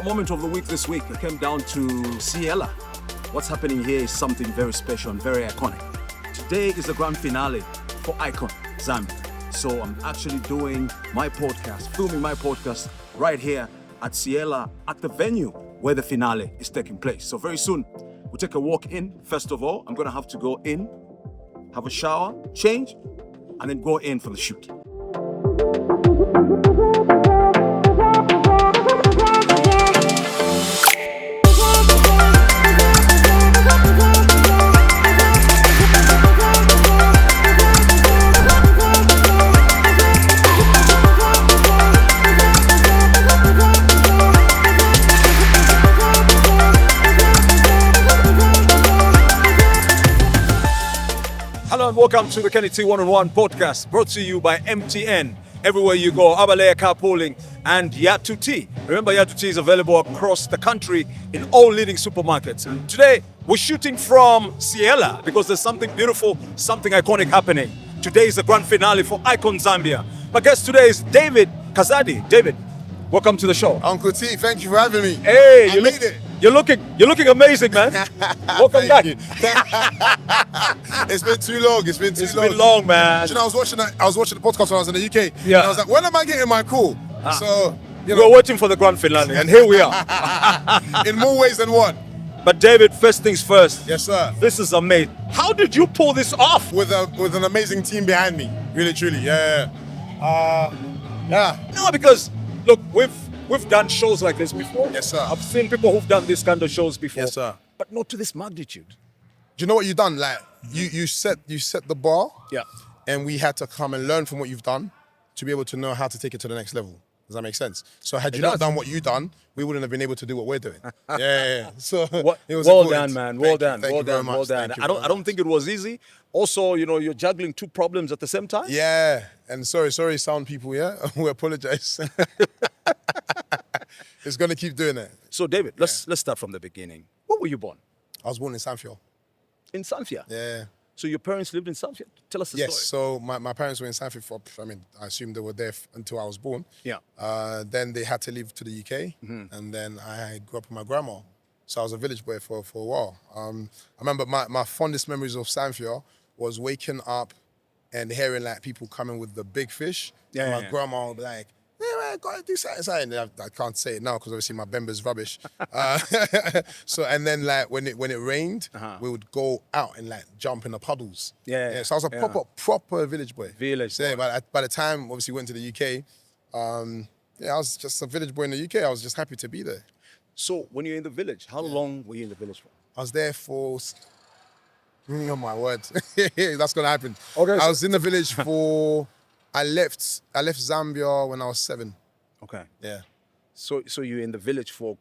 moment of the week this week. I came down to Ciela. What's happening here is something very special and very iconic. Today is the grand finale for Icon Zambia. So I'm actually doing my podcast, filming my podcast right here at Ciela at the venue where the finale is taking place. So very soon, we'll take a walk in. First of all, I'm going to have to go in, have a shower, change, and then go in for the shoot. Hello and welcome to the Kenny T One-on-One podcast, brought to you by MTN. Everywhere you go, Abalea Carpooling and Yatu Tea. Remember, Yatu Tea is available across the country in all leading supermarkets. And today, we're shooting from Ciela because there's something beautiful, something iconic happening. Today is the grand finale for Icon Zambia. My guest today is David Kazadi. David, welcome to the show. Uncle T, thank you for having me. Hey, I made it. You're looking amazing, man. Welcome back. It's been too long. It's been long, man. You know, I was watching the podcast when I was in the UK. Yeah. And I was like, when am I getting my call? So, we were waiting for the grand finale, and here we are. in more ways than one. But David, first things first. Yes, sir. This is amazing. How did you pull this off? With an amazing team behind me. Really, truly. Yeah. No, because look, we've done shows like this before. Yes, sir. I've seen people who've done this kind of shows before. Yes, sir. But not to this magnitude. Do you know what you've done? Like you set the bar. Yeah. And we had to come and learn from what you've done to be able to know how to take it to the next level. Does that make sense? So had you not done what you've done, we wouldn't have been able to do what we're doing. Yeah. So it was well important. done, man. Well done. Thank you very much. Well done. I don't think it was easy. Also, you know, you're juggling two problems at the same time. Yeah. And sorry, sound people. Yeah, we apologize. It's gonna keep doing it. So, David, let's start from the beginning. Where were you born? I was born in Zambia. In Zambia. Yeah. So your parents lived in Zambia? Tell us the Yes. story. So my parents were in Zambia for. I assume they were there until I was born. Yeah. Then they had to leave to the UK, and then I grew up with my grandma. So I was a village boy for a while. I remember my fondest memories of Zambia was waking up and hearing like people coming with the big fish. Yeah. And my grandma would be like, "Yeah, man, gotta do something." I can't say it now because obviously my Bemba's rubbish. So and then like when it rained, we would go out and like jump in the puddles. Yeah. So I was a proper village boy. Village boy. By the time obviously went to the UK, I was just a village boy in the UK. I was just happy to be there. So when you're in the village, how long were you in the village for? I was there for. Oh my word, that's gonna happen. Okay. I was in the village for. I left Zambia when I was 7. Okay. Yeah. So you're in the village for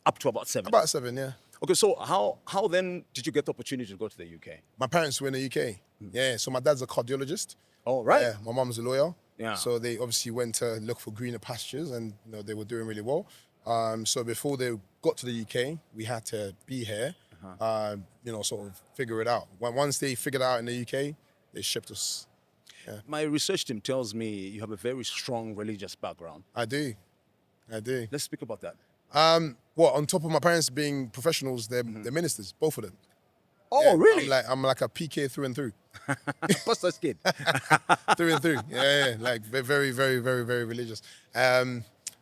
up to about 7. About 7, yeah. Okay, so how then did you get the opportunity to go to the UK? My parents were in the UK. Yeah. So my dad's a cardiologist. Oh, right. Yeah. My mom's a lawyer. Yeah. So they obviously went to look for greener pastures, and you know they were doing really well. So before they got to the UK, we had to be here. You know, sort of figure it out. Once they figured it out in the UK, they shipped us. Yeah. My research team tells me you have a very strong religious background. I do. Let's speak about that. Well, on top of my parents being professionals, they're ministers, both of them. Oh, Yeah, really? I'm like a PK through and through. Pastor's kid. Through and through. Yeah. Like very, very, very, very religious.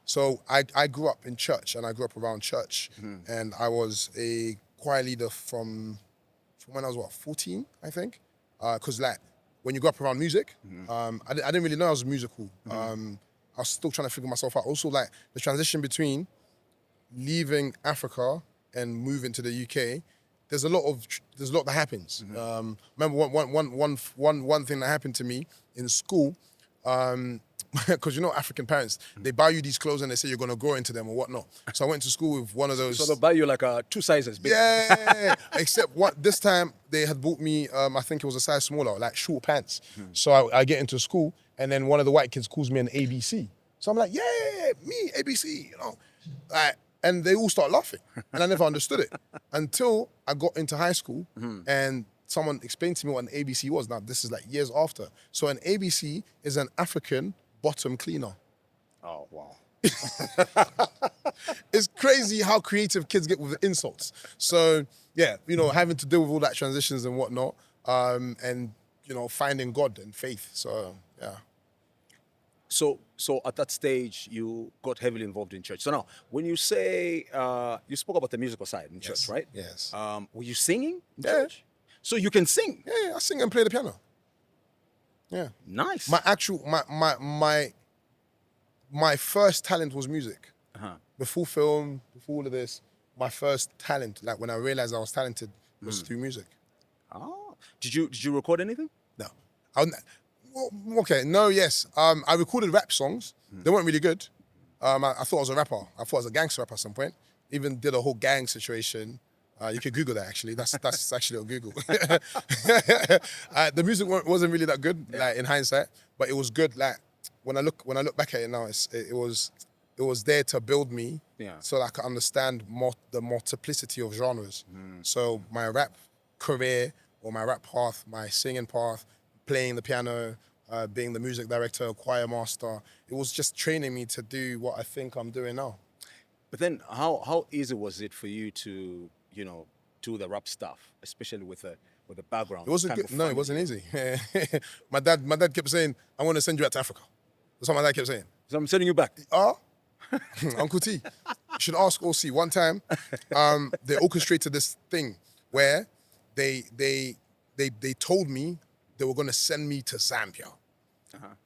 So I grew up in church and I grew up around church. And I was a choir leader from when I was 14, I think. Because like when you grow up around music, I didn't really know I was musical. I was still trying to figure myself out. Also, like the transition between leaving Africa and moving to the UK, there's a lot that happens. Remember one thing that happened to me in school. Because you know African parents, they buy you these clothes and they say you're gonna grow into them or whatnot. So I went to school with one of those. So they'll buy you like 2 sizes big. Yeah. Except this time they had bought me, I think it was a size smaller, like short pants. So I get into school and then one of the white kids calls me an ABC. So I'm like, yeah, me, ABC, you know. And they all start laughing. And I never understood it until I got into high school and someone explained to me what an ABC was. Now, this is like years after. So an ABC is an African bottom cleaner. Oh, wow. It's crazy how creative kids get with the insults. So yeah, you know, having to deal with all that transitions and whatnot, and you know, finding God and faith. So yeah. So at that stage, you got heavily involved in church. So now, when you say, you spoke about the musical side in church, right? Yes. Were you singing in Yeah. church? So you can sing? Yeah, I sing and play the piano. Yeah. Nice. My first talent was music. Uh-huh. Before film, before all of this, my first talent, like when I realized I was talented, was through music. Oh. Did you record anything? No. Yes. I recorded rap songs. They weren't really good. I thought I was a rapper. I thought I was a gangster rapper at some point. Even did a whole gang situation. You can Google that actually. That's actually on Google. The music wasn't really that good, like in hindsight, but it was good. Like when I look back at it now, it was there to build me, so that I could understand the multiplicity of genres. So my rap career or my rap path, my singing path, playing the piano, being the music director, choir master, it was just training me to do what I think I'm doing now. But then, how easy was it for you to, you know, do the rap stuff, especially with a background? It wasn't good. No, it wasn't easy. My dad kept saying, "I want to send you out to Africa." That's what my dad kept saying. So I'm sending you back. Uncle T, you should ask OC. One time, they orchestrated this thing where they told me they were going to send me to Zambia,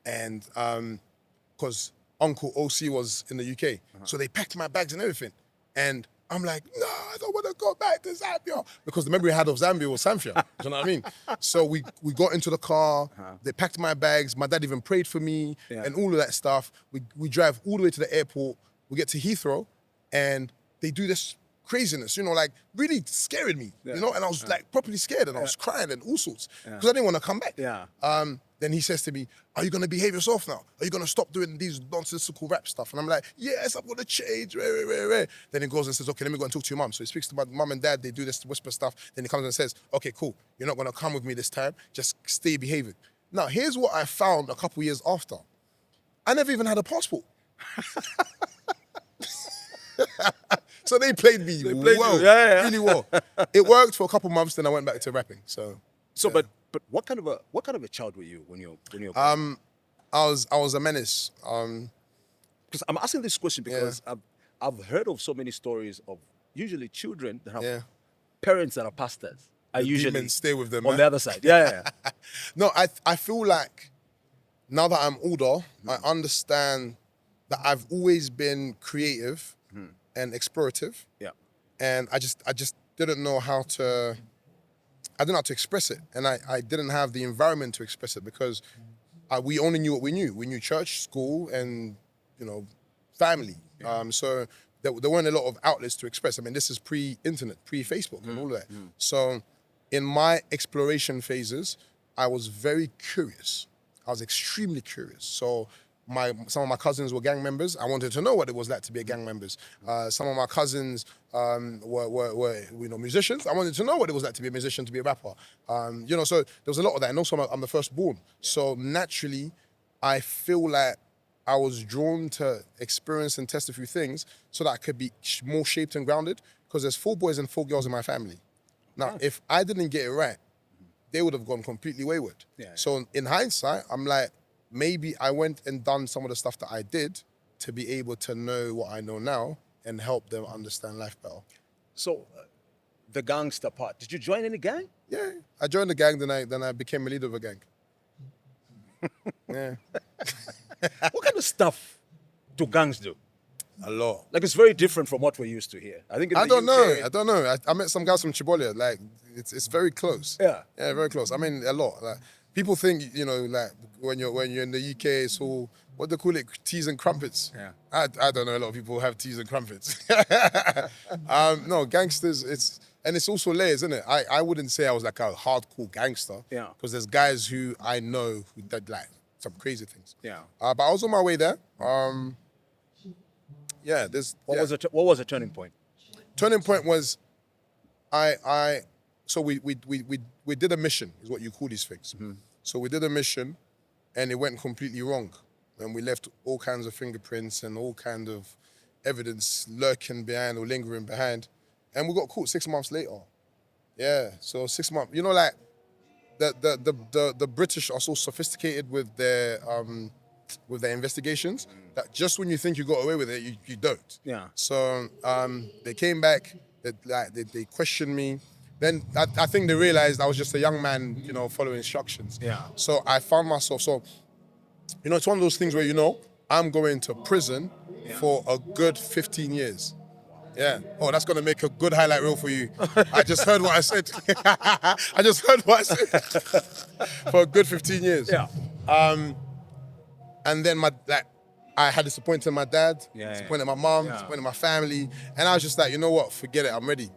and because Uncle OC was in the UK, so they packed my bags and everything, and I'm like, no, I don't want to go back to Zambia, because the memory I had of Zambia was Samfia. Do you know what I mean? So we got into the car, they packed my bags, my dad even prayed for me, and all of that stuff. We drive all the way to the airport, we get to Heathrow, and they do this craziness, you know, like really scared me, you know, and I was like properly scared, and I was crying and all sorts, because I didn't want to come back. Then he says to me, are you going to behave yourself now? Are you going to stop doing these nonsensical rap stuff? And I'm like, yes, I'm going to change. Then he goes and says, okay, let me go and talk to your mum. So he speaks to my mum and dad, they do this whisper stuff. Then he comes and says, okay, cool, you're not going to come with me this time, just stay behaving. Now, here's what I found a couple years after. I never even had a passport. So they played me well, really well. It worked for a couple months, then I went back to rapping. So but what kind of a child were you when you I was a menace. Because I'm asking this question because I've heard of so many stories of usually children that have parents that are pastors are usually demons stay with them on the other side. No, I feel like now that I'm older, I understand that I've always been creative and explorative. And I just didn't know how to express it. And I didn't have the environment to express it, because we only knew what we knew. We knew church, school, and, you know, family. So there weren't a lot of outlets to express. I mean, this is pre-internet, pre-Facebook and all that. So in my exploration phases, I was very curious. I was extremely curious. So some of my cousins were gang members. I wanted to know what it was like to be a gang member. Some of my cousins were you know, musicians. I wanted to know what it was like to be a musician, to be a rapper. You know, so there was a lot of that. And also I'm the firstborn. So naturally, I feel like I was drawn to experience and test a few things so that I could be more shaped and grounded, because there's 4 boys and 4 girls in my family. Now, if I didn't get it right, they would have gone completely wayward. So in hindsight, I'm like, maybe I went and done some of the stuff that I did to be able to know what I know now and help them understand life better. So, the gangster part, did you join any gang? Yeah, I joined the gang, then I became a leader of a gang. What kind of stuff do gangs do? A lot. Like, it's very different from what we're used to here. I think I don't know. I met some guys from Chibolia. Like, it's very close. Yeah, very close. I mean, a lot. Like, people think, you know, like when you're in the UK, it's all, what they call it, teas and crumpets. I don't know. A lot of people have teas and crumpets. No, gangsters. It's also layers, isn't it? I wouldn't say I was like a hardcore gangster. Because there's guys who I know who did like some crazy things. But I was on my way there. What was the turning point? Turning point was, so we did a mission, is what you call these things. So we did a mission, and it went completely wrong. and we left all kinds of fingerprints and all kind of evidence lurking behind or lingering behind, and we got caught 6 months later. Yeah, so 6 months. You know, like the British are so sophisticated with their investigations that just when you think you got away with it, you don't. Yeah. So they came back. They questioned me. Then I think they realized I was just a young man, you know, following instructions. Yeah. So I found myself. So, you know, it's one of those things where, you know, I'm going to prison for a good 15 years. Yeah. Oh, that's going to make a good highlight reel for you. I just heard what I said. I just heard what I said. For a good 15 years. Yeah. And then I had disappointed my dad, disappointed my mom, disappointed my family. And I was just like, you know what? Forget it. I'm ready.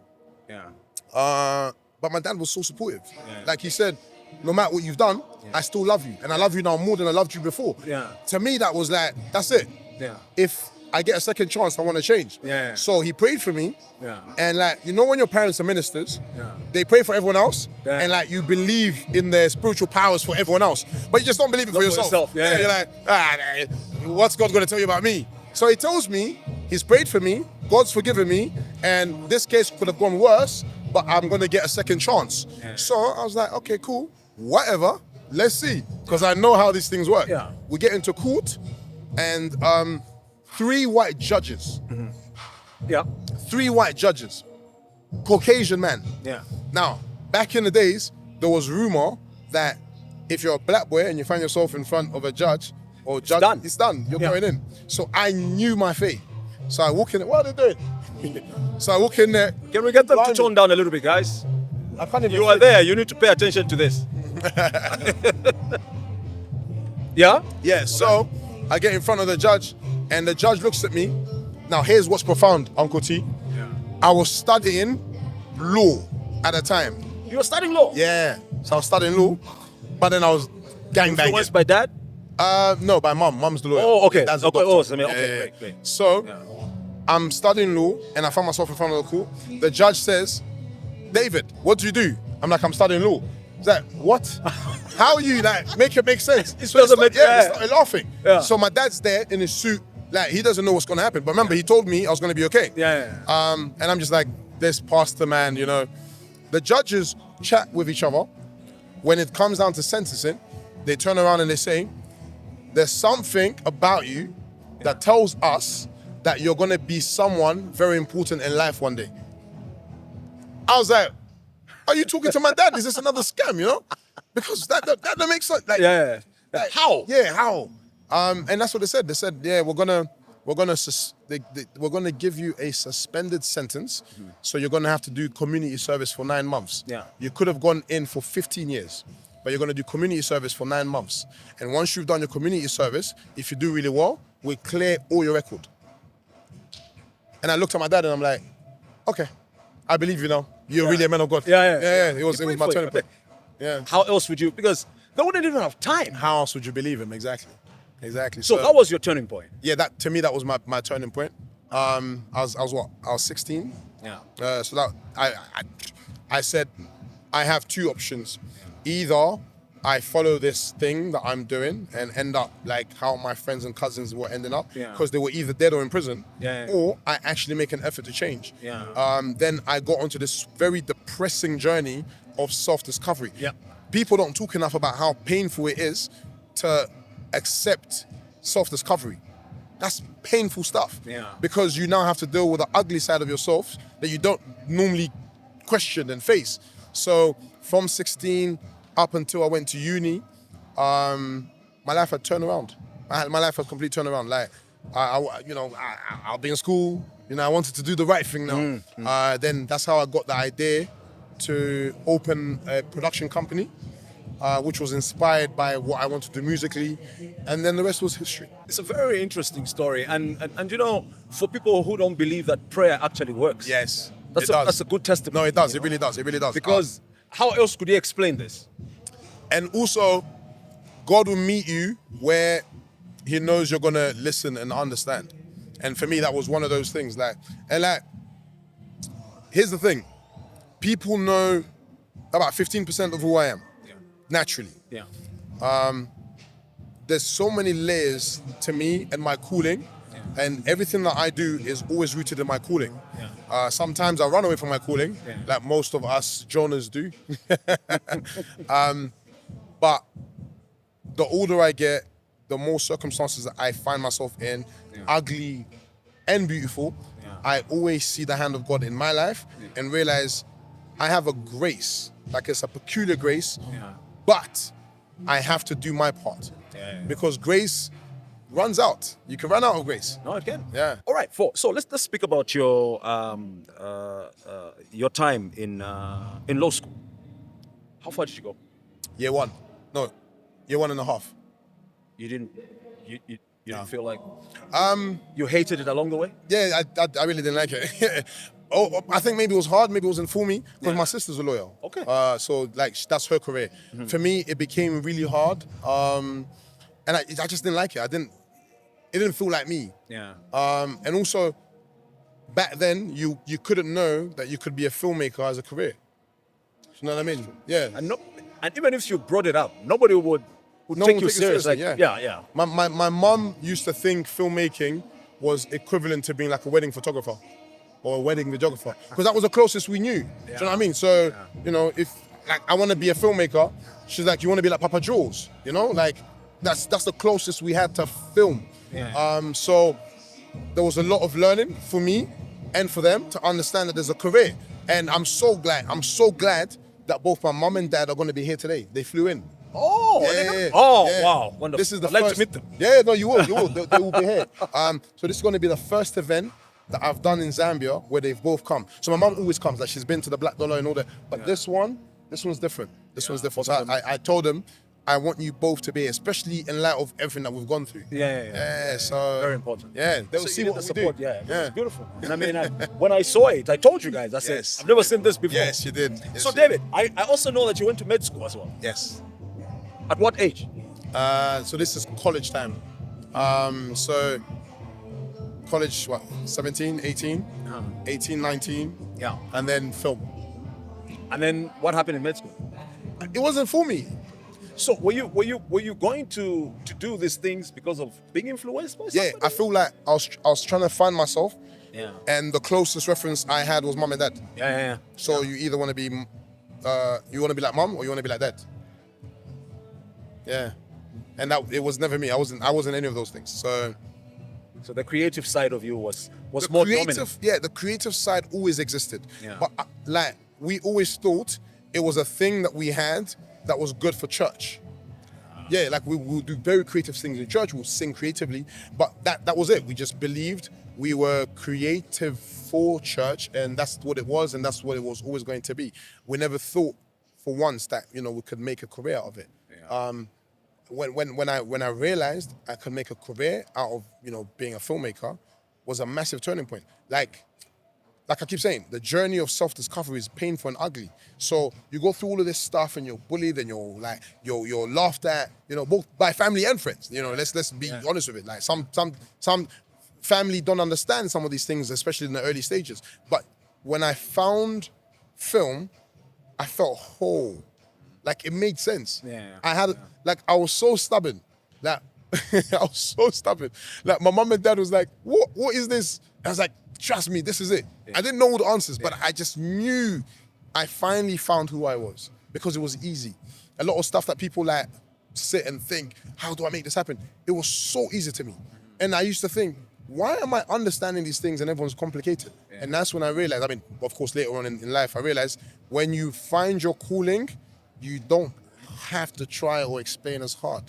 Yeah. But my dad was so supportive. Yeah. Like he said, no matter what you've done, I still love you. And I love you now more than I loved you before. Yeah. To me, that was like, that's it. Yeah. If I get a second chance, I want to change. Yeah. So he prayed for me. Yeah. And like, you know when your parents are ministers, yeah, they pray for everyone else. Yeah. And like you believe in their spiritual powers for everyone else. But you just don't believe it for yourself. Yeah. You're like, what's God going to tell you about me? So he tells me, he's prayed for me, God's forgiven me, and this case could have gone worse, but I'm going to get a second chance. Yeah. So I was like, okay, cool, whatever, let's see. Because I know how these things work. Yeah. We get into court, and 3 white judges. Mm-hmm. Yeah. 3 white judges. Caucasian man. Yeah. Now, back in the days, there was rumor that if you're a black boy and you find yourself in front of a judge, it's done. You're going in. So I knew my fate. So I walk in there. What are they doing? So I walk in there. Can we get them to tone down a little bit, guys? I can't even. You are there. You need to pay attention to this. Yeah? Yeah. So I get in front of the judge, and the judge looks at me. Now, here's what's profound, Uncle T. Yeah. I was studying law at the time. You were studying law? Yeah. So I was studying law, but then I was gangbanging. Influenced by dad? No, by mum. Mum's the lawyer. Oh, okay. That's Okay, great. So, I'm studying law, and I found myself in front of the court. The judge says, David, what do you do? I'm like, I'm studying law. He's like, what? How are you, like, make it make sense? It doesn't make sense. He started laughing. Yeah. So my dad's there in his suit, like, he doesn't know what's going to happen. But remember, he told me I was going to be okay. Yeah. And I'm just like, this pastor man, you know. The judges chat with each other. When it comes down to sentencing, they turn around and they say, there's something about you that tells us that you're going to be someone very important in life one day. I was like, are you talking to my dad? Is this another scam, you know? Because that makes sense. Like, Like, how? Yeah, how? And that's what they said. They said, yeah, we're gonna give you a suspended sentence. Mm-hmm. So you're gonna have to do community service for 9 months. Yeah. You could have gone in for 15 years, but you're gonna do community service for 9 months. And once you've done your community service, if you do really well, we clear all your record. And I looked at my dad and I'm like, okay, I believe you now. You're really a man of God. Yeah. It was my turning point. Yeah. How else would you? Because they wouldn't even have time. How else would you believe him? Exactly. So that was your turning point. Yeah, to me that was my turning point. I was 16. Yeah. So that I said I have 2 options. Either I follow this thing that I'm doing and end up like how my friends and cousins were ending up, because they were either dead or in prison, or I actually make an effort to change. Then I got onto this very depressing journey of self-discovery. People don't talk enough about how painful it is to accept self-discovery. That's painful stuff. Because you now have to deal with the ugly side of yourself that you don't normally question and face. So from 16 up until I went to uni, my life had turned around. My life had completely turned around. Like, I'll be in school. You know, I wanted to do the right thing now. Then that's how I got the idea to open a production company, which was inspired by what I wanted to do musically, and then the rest was history. It's a very interesting story, and you know, for people who don't believe that prayer actually works. Yes, that's a good testimony. No, it does. It really does. It really does. Because how else could he explain this? And also, God will meet you where He knows you're gonna listen and understand. And for me, that was one of those things. Here's the thing: people know about 15% of who I am, naturally. there's so many layers to me and my calling, and everything that I do is always rooted in my calling. Sometimes I run away from my calling, like most of us Jonas do. But the older I get, the more circumstances that I find myself in, ugly and beautiful, I always see the hand of God in my life and realize I have a grace, like it's a peculiar grace, but I have to do my part because grace runs out. You can run out of grace. No, it can. Yeah. All right. So let's speak about your time in law school. How far did you go? Year 1. No, year 1.5. You didn't feel like you hated it along the way? Yeah, I really didn't like it. I think maybe it was hard, maybe it wasn't for me, because my sister's a lawyer. Okay. So like that's her career. For me, it became really hard, and I just didn't like it. It didn't feel like me. Yeah. And also, back then you couldn't know that you could be a filmmaker as a career. You know what I mean? Yeah. And even if you brought it up, nobody would take you serious. Like, yeah. My mum used to think filmmaking was equivalent to being like a wedding photographer or a wedding videographer, because that was the closest we knew. Do you know what I mean? So, if like I want to be a filmmaker, she's like, you want to be like Papa Jules, like that's the closest we had to film. So there was a lot of learning for me and for them to understand that there's a career. And I'm so glad that both my mum and dad are going to be here today. They flew in. Oh, yeah. Wow, wonderful. This is the I'd like first. to meet them. Yeah, no, you will. They will be here. So this is going to be the first event that I've done in Zambia where they've both come. So my mum always comes, like she's been to the Black Dollar and all that. But this one's different. This one's different. So I told them, I want you both to be here, especially in light of everything that we've gone through. Yeah. So very important. Yeah, they'll see what we support. do. Yeah, it's beautiful. And I mean, when I saw it, I told you guys. I said, I've never seen this before. Yes, you did. Yes, so David, I also know that you went to med school as well. Yes. At what age? So this is college time. So college, 17, 18, 18, 19. Yeah. And then film. And then what happened in med school? It wasn't for me. So were you going to do these things because of being influenced by somebody? Yeah, I feel like I was trying to find myself. Yeah. And the closest reference I had was mum and dad. Yeah. So you either want to be, like mum or you want to be like dad. Yeah. And it was never me. I wasn't any of those things. So the creative side of you was more dominant. Yeah, the creative side always existed. Yeah. But we always thought it was a thing that we had that was good for church. Yeah, like we will do very creative things in church. We'll sing creatively, but that was it. We just believed we were creative for church, and that's what it was, and that's what it was always going to be. We never thought for once that we could make a career out of it. Yeah. When I realized I could make a career out of being a filmmaker, was a massive turning point. Like I keep saying, the journey of self-discovery is painful and ugly. So you go through all of this stuff and you're bullied and you're laughed at, both by family and friends. Let's be honest with it. Like some family don't understand some of these things, especially in the early stages. But when I found film, I felt whole. Like it made sense. Yeah. I was so stubborn. Like I was so stubborn. Like my mom and dad was like, what is this? I was like, trust me, this is it. Yeah. I didn't know all the answers, but I just knew I finally found who I was because it was easy. A lot of stuff that people sit and think, how do I make this happen? It was so easy to me. And I used to think, why am I understanding these things and everyone's complicated? Yeah. And that's when I realized, of course, later on in life, I realized when you find your calling, you don't have to try or explain as hard.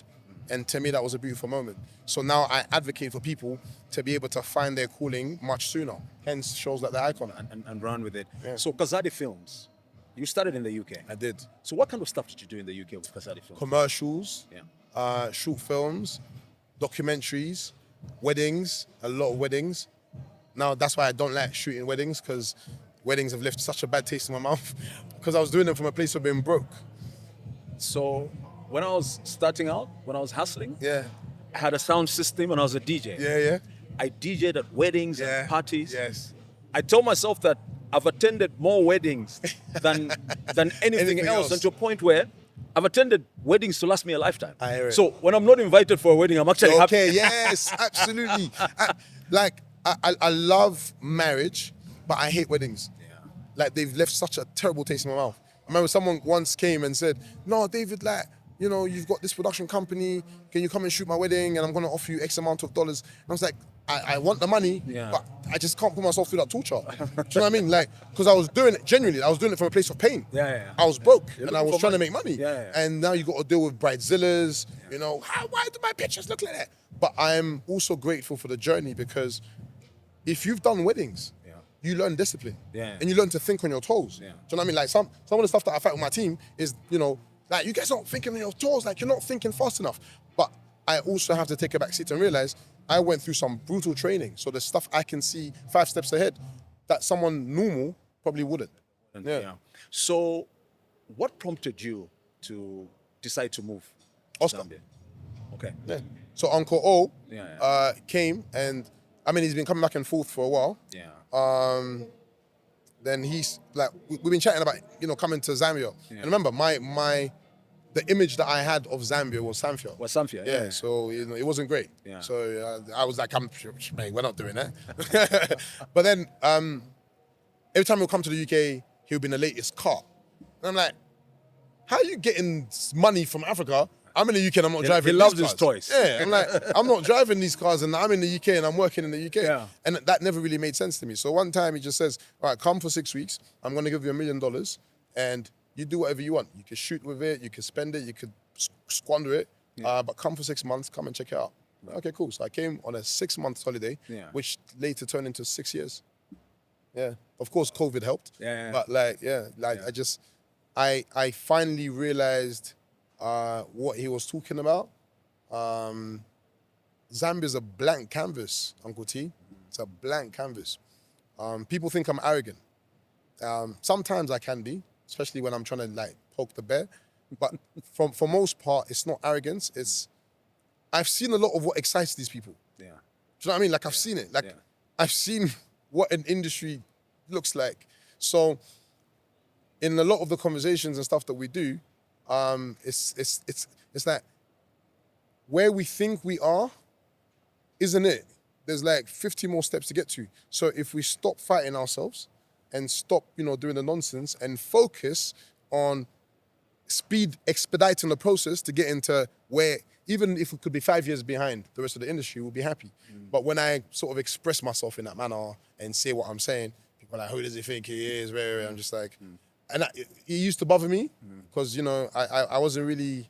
And to me, that was a beautiful moment. So now I advocate for people to be able to find their calling much sooner. Hence shows like The Icon. And run with it. Yeah. So Kazadi Films, you started in the UK. I did. So what kind of stuff did you do in the UK with Kazadi Films? Commercials, short films, documentaries, weddings, a lot of weddings. Now that's why I don't like shooting weddings, because weddings have left such a bad taste in my mouth because I was doing them from a place of being broke. So when I was starting out, when I was hustling, I had a sound system and I was a DJ. Yeah. I DJ'd at weddings and parties. Yes. I told myself that I've attended more weddings than anything else, and to a point where I've attended weddings to last me a lifetime. I hear it. So when I'm not invited for a wedding, I'm actually happy. Okay, yes, absolutely. I love marriage, but I hate weddings. Yeah. Like, they've left such a terrible taste in my mouth. I remember someone once came and said, no, David, like, you know, you've got this production company, can you come and shoot my wedding and I'm gonna offer you X amount of dollars? And I was like, I want the money, but I just can't put myself through that torture. Do you know what I mean? Like, because I was doing it, genuinely, I was doing it from a place of pain. I was broke and I was trying to make money. And now you got to deal with bridezillas, you know, why do my pictures look like that? But I'm also grateful for the journey, because if you've done weddings, you learn discipline and you learn to think on your toes. Do you know what I mean? Like, some of the stuff that I fight with my team is, you know, like, you guys aren't thinking on your toes, like, you're not thinking fast enough. But I also have to take a back seat and realize I went through some brutal training. So there's stuff I can see 5 steps ahead that someone normal probably wouldn't. So what prompted you to decide to move Oscar. Zambia? Okay. So Uncle O came, and I mean, he's been coming back and forth for a while. Then he's like, we've been chatting about, you know, coming to Zambia. And remember, the image that I had of Zambia was Samfia. Samfia, So, you know, it wasn't great. So I was like, mate, we're not doing that. But then every time he'll come to the UK, he'll be in the latest car. And I'm like, how are you getting money from Africa? I'm in the UK and I'm not driving these cars. He loves his toys. Yeah, I'm like, I'm not driving these cars and I'm in the UK and I'm working in the UK. And that never really made sense to me. So one time he just says, all right, come for 6 weeks. I'm going to give you $1 million and you do whatever you want. You can shoot with it, you can spend it, you could squander it, but come for 6 months, come and check it out. Okay, cool. So I came on a 6-month holiday, which later turned into 6 years. Of course, COVID helped. But I finally realized what he was talking about. Zambia's a blank canvas, Uncle T. It's a blank canvas. People think I'm arrogant. Sometimes I can be, especially when I'm trying to like poke the bear. But for most part, it's not arrogance. I've seen a lot of what excites these people. Do you know what I mean? Like, I've seen it. Like, I've seen what an industry looks like. So in a lot of the conversations and stuff that we do, it's like where we think we are isn't it. There's like 50 more steps to get to. So if we stop fighting ourselves and stop, you know, doing the nonsense and focus on expediting the process to get into where, even if we could be 5 years behind the rest of the industry, we'll be happy. But when I sort of express myself in that manner and say what I'm saying, people are like, who does he think he is? I'm just like, and it used to bother me because, you know, I wasn't really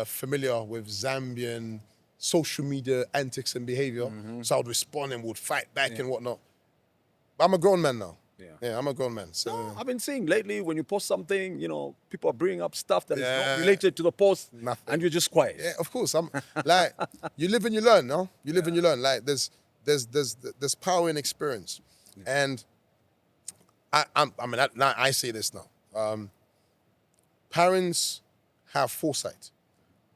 familiar with Zambian social media antics and behavior. So I would respond and would fight back and whatnot. But I'm a grown man now. I'm a grown man. So no, I've been seeing lately when you post something, you know, people are bringing up stuff that is not related to the post, and you're just quiet. Yeah, of course. I'm like, you live and you learn, no? You live and you learn. Like, there's power in experience, and I say this now. Parents have foresight,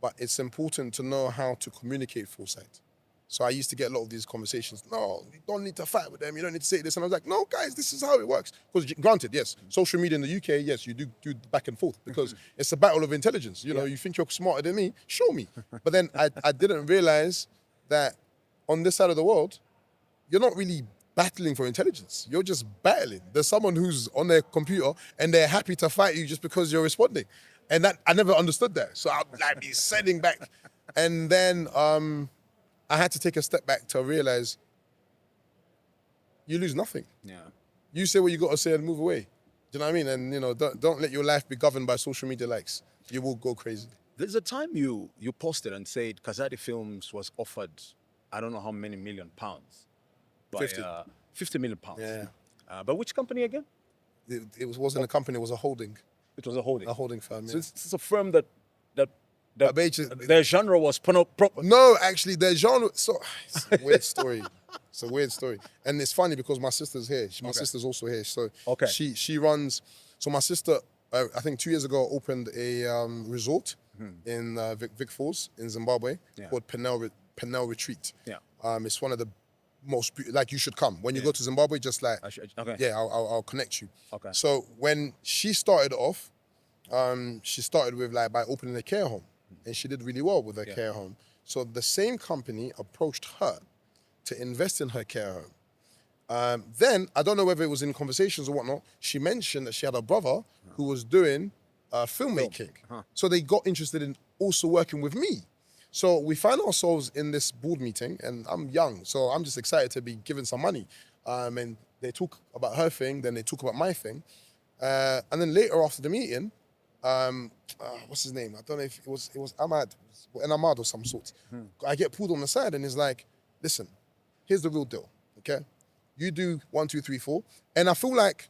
but it's important to know how to communicate foresight. So I used to get a lot of these conversations. No, you don't need to fight with them. You don't need to say this. And I was like, no, guys, this is how it works. Because granted, yes, social media in the UK, yes, you do back and forth because it's a battle of intelligence. You know, you think you're smarter than me, show me. But then I didn't realize that on this side of the world, you're not really battling for intelligence. You're just battling. There's someone who's on their computer and they're happy to fight you just because you're responding. And that I never understood that. So I'd like be sending back. And then I had to take a step back to realize you lose nothing. You say what you got to say and move away. Do you know what I mean? And, you know, don't let your life be governed by social media likes. You will go crazy. There's a time you posted and said Kazadi Films was offered, I don't know how many million pounds. By, 50. 50 million pounds. Yeah. But which company again? It wasn't a company, it was a holding. It was a holding. A holding firm, So it's a firm that their genre was No, actually, their genre. So it's a weird story. It's a weird story, and it's funny because my sister's here. My sister's also here. So she runs. So my sister, I think 2 years ago, opened a resort in Vic Falls in Zimbabwe called Penel Retreat. It's one of the most like you should come when you go to Zimbabwe. Just like I'll connect you. So when she started off, she started with like by opening a care home, and she did really well with her care home. So the same company approached her to invest in her care home. Then, I don't know whether it was in conversations or whatnot, she mentioned that she had a brother who was doing filmmaking. So they got interested in also working with me. So we find ourselves in this board meeting, and I'm young, so I'm just excited to be given some money. And they talk about her thing, then they talk about my thing. And then later after the meeting, what's his name? I don't know if it was Ahmad, an Ahmad or some sort. I get pulled on the side and he's like, listen, here's the real deal, okay? You do 1, 2, 3, 4. And I feel like,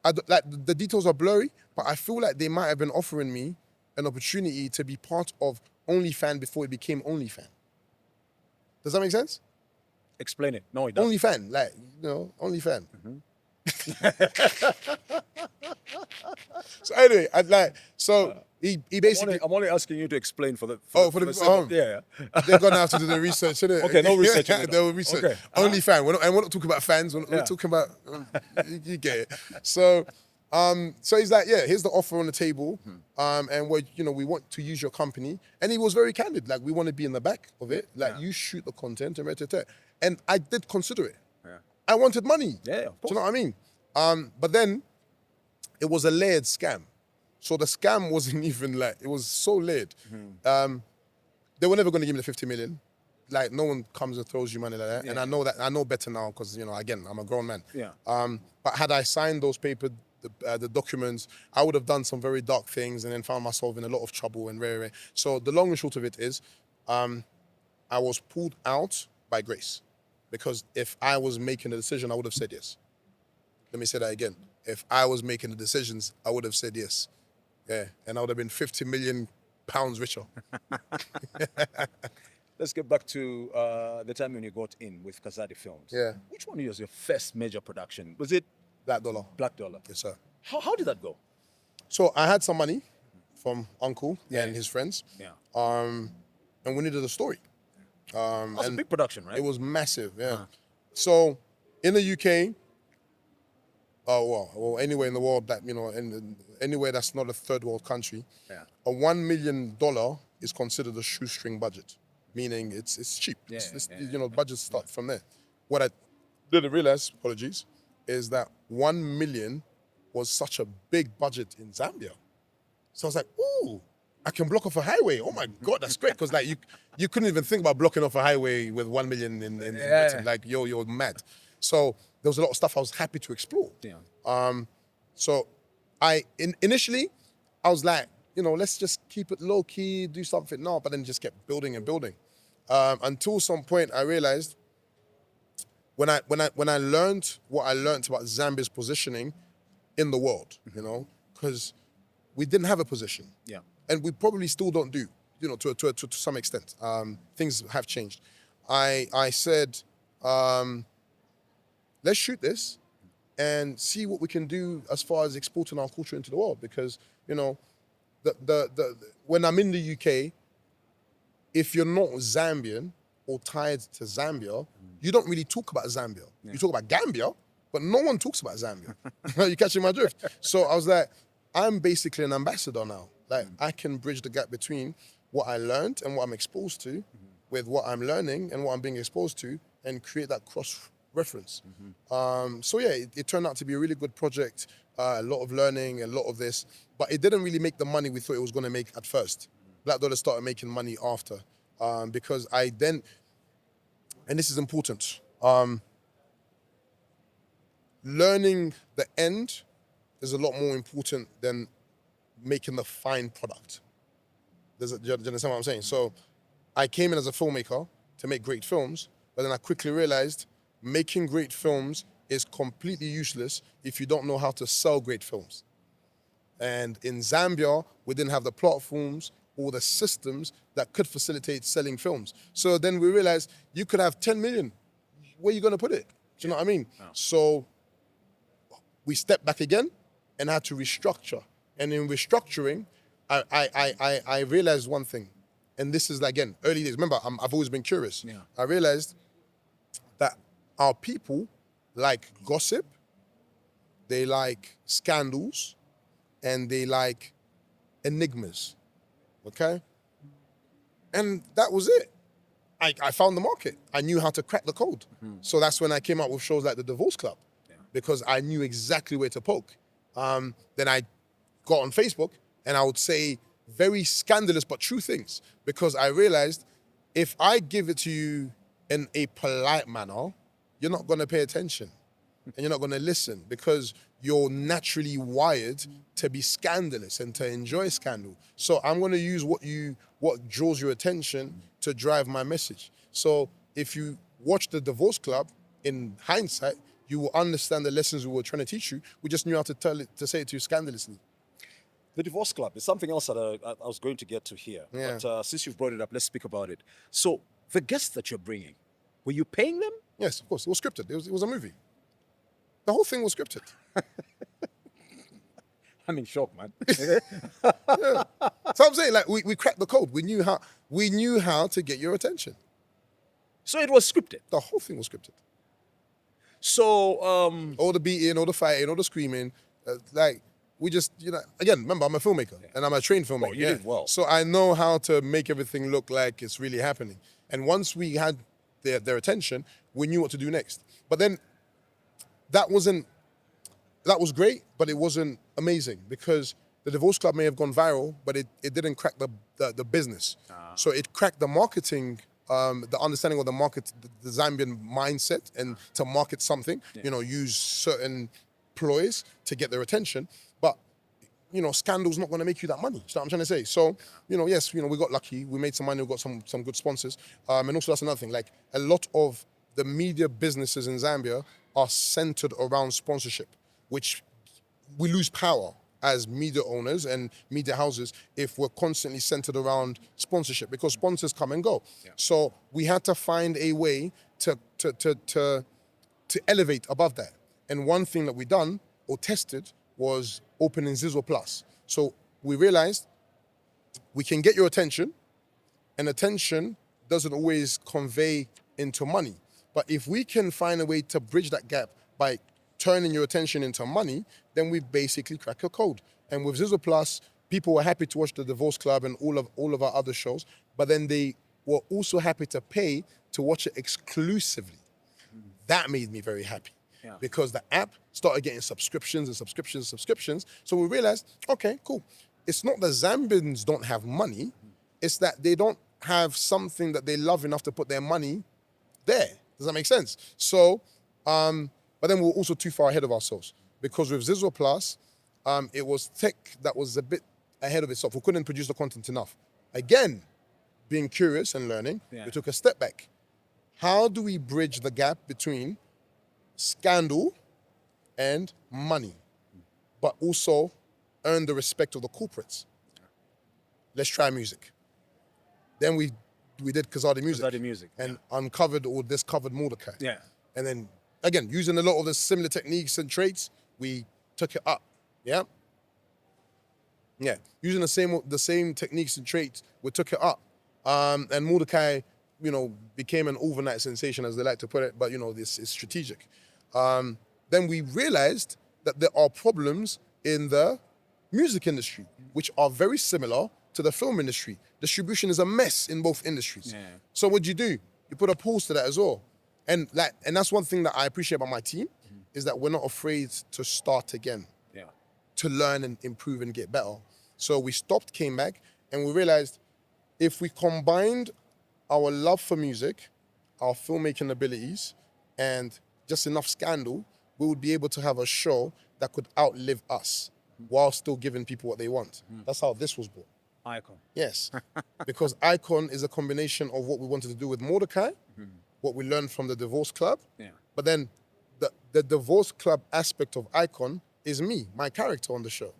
the details are blurry, but I feel like they might have been offering me an opportunity to be part of OnlyFan before it became OnlyFan. Does that make sense? Explain it. No, it doesn't. OnlyFan, like, you know, OnlyFan. So anyway, he basically. I'm only asking you to explain for the. Yeah. They're gonna have to do the research, isn't it? Okay, no research. They'll research. Okay. OnlyFan. We're not talking about fans. We're talking about. You get it. So he's like, yeah, here's the offer on the table, and we want to use your company, and he was very candid. Like, we want to be in the back of it. Like, you shoot the content and I did consider it. Yeah. I wanted money. Yeah, of course. Do you know what I mean? But then it was a layered scam. So the scam wasn't even like, it was so layered. They were never going to give me the 50 million. Like, no one comes and throws you money like that. Yeah. And I know better now because, again, I'm a grown man. Yeah. But had I signed those papers, the documents, I would have done some very dark things and then found myself in a lot of trouble and very. So the long and short of it is, I was pulled out by grace. Because if I was making a decision, I would have said yes. Let me say that again. If I was making the decisions, I would have said yes. Yeah, and I would have been 50 million pounds richer. Let's get back to the time when you got in with Kazadi Films. Yeah. Which one was your first major production? Was it Black Dollar? Black Dollar. Yes, sir. How did that go? So I had some money from Uncle and his friends. Yeah. And we needed a story. That's a big production, right? It was massive, yeah. So in the UK, well, anywhere in the world that, anywhere that's not a third world country, a $1 million is considered a shoestring budget, meaning it's cheap. Budgets start from there. What I didn't realize, apologies, is that 1 million was such a big budget in Zambia. So I was like, ooh, I can block off a highway. Oh my God, that's great. Because like you couldn't even think about blocking off a highway with 1 million in Britain. Like, you're mad. So there was a lot of stuff I was happy to explore. Yeah. So initially I was like, let's just keep it low key, do something now, but then just kept building and building. Until some point I realized when I learned what I learned about Zambia's positioning in the world, because we didn't have a position. Yeah. And we probably still don't do, to some extent. Things have changed. I said, let's shoot this and see what we can do as far as exporting our culture into the world. Because, when I'm in the UK, if you're not Zambian or tied to Zambia, you don't really talk about Zambia. Yeah. You talk about Gambia, but no one talks about Zambia. You catching my drift? So I was like, I'm basically an ambassador now. Like, I can bridge the gap between what I learned and what I'm exposed to with what I'm learning and what I'm being exposed to and create that cross-reference. So yeah, it turned out to be a really good project, a lot of learning, a lot of this, but it didn't really make the money we thought it was going to make at first. Black Dollar started making money after because I then, and this is important, learning the end is a lot more important than making the fine product. Do you understand what I'm saying? So I came in as a filmmaker to make great films, but then I quickly realized making great films is completely useless if you don't know how to sell great films. And in Zambia, we didn't have the platforms or the systems that could facilitate selling films. So then we realized you could have 10 million. Where are you going to put it? Do you know what I mean? Oh. So we stepped back again and had to restructure. And in restructuring, I realized one thing. And this is, again, early days. Remember, I've always been curious. Yeah. I realized that our people like gossip, they like scandals, and they like enigmas, okay? And that was it. I found the market. I knew how to crack the code. So that's when I came out with shows like The Divorce Club, because I knew exactly where to poke. Then I got on Facebook and I would say very scandalous but true things, because I realized if I give it to you in a polite manner, you're not going to pay attention and you're not going to listen, because you're naturally wired to be scandalous and to enjoy scandal. So I'm going to use what draws your attention to drive my message. So if you watch The Divorce Club, in hindsight, you will understand the lessons we were trying to teach you. We just knew how to say it to you scandalously. The Divorce Club is something else that I was going to get to here. Yeah. But since you've brought it up, let's speak about it. So the guests that you're bringing, were you paying them? Yes, of course. It was scripted. It was a movie. The whole thing was scripted. I'm in shock, man. Yeah. So I'm saying, like, we cracked the code. We knew how to get your attention. So it was scripted. The whole thing was scripted. So all the beating, all the fighting, all the screaming, like we just, again, remember, I'm a filmmaker and I'm a trained filmmaker. Oh, you did well. So I know how to make everything look like it's really happening. And once we had their attention, we knew what to do next. But then that was great, but it wasn't amazing, because The Divorce Club may have gone viral, but it didn't crack the business. So it cracked the marketing, the understanding of the market, the Zambian mindset, and to market something, use certain ploys to get their attention. But, scandal's not going to make you that money. That's what I'm trying to say. So, yes, we got lucky. We made some money. We got some good sponsors. And also that's another thing. Like, a lot of the media businesses in Zambia are centered around sponsorship, which we lose power as media owners and media houses if we're constantly centered around sponsorship, because sponsors come and go. Yeah. So we had to find a way to elevate above that. And one thing that we done or tested was opening Zizzle Plus. So we realized we can get your attention, and attention doesn't always convey into money. But if we can find a way to bridge that gap by turning your attention into money, then we basically crack a code. And with Zizzle Plus, people were happy to watch The Divorce Club and all of our other shows, but then they were also happy to pay to watch it exclusively. That made me very happy, because the app started getting subscriptions and subscriptions and subscriptions. So we realized, okay, cool. It's not that Zambians don't have money, it's that they don't have something that they love enough to put their money there. Does that make sense? So, but then we were also too far ahead of ourselves, because with Zizzle Plus, it was tech that was a bit ahead of itself. We couldn't produce the content enough. Again, being curious and learning, we took a step back. How do we bridge the gap between scandal and money, but also earn the respect of the corporates? Let's try music. Then we did Kazadi music. And uncovered or discovered Mordecai. Yeah. And then, again, using a lot of the similar techniques and traits, we took it up. Yeah? Yeah. Using the same techniques and traits, we took it up. And Mordecai, became an overnight sensation, as they like to put it, but, this is strategic. Then we realized that there are problems in the music industry, which are very similar to the film industry. Distribution is a mess in both industries. Yeah. So what do? You put a pause to that as well. And that's one thing that I appreciate about my team, is that we're not afraid to start again, to learn and improve and get better. So we stopped, came back, and we realized if we combined our love for music, our filmmaking abilities, and just enough scandal, we would be able to have a show that could outlive us while still giving people what they want. That's how this was born. Icon. Yes, because Icon is a combination of what we wanted to do with Mordecai, what we learned from The Divorce Club, but then the Divorce Club aspect of Icon is me, my character on the show.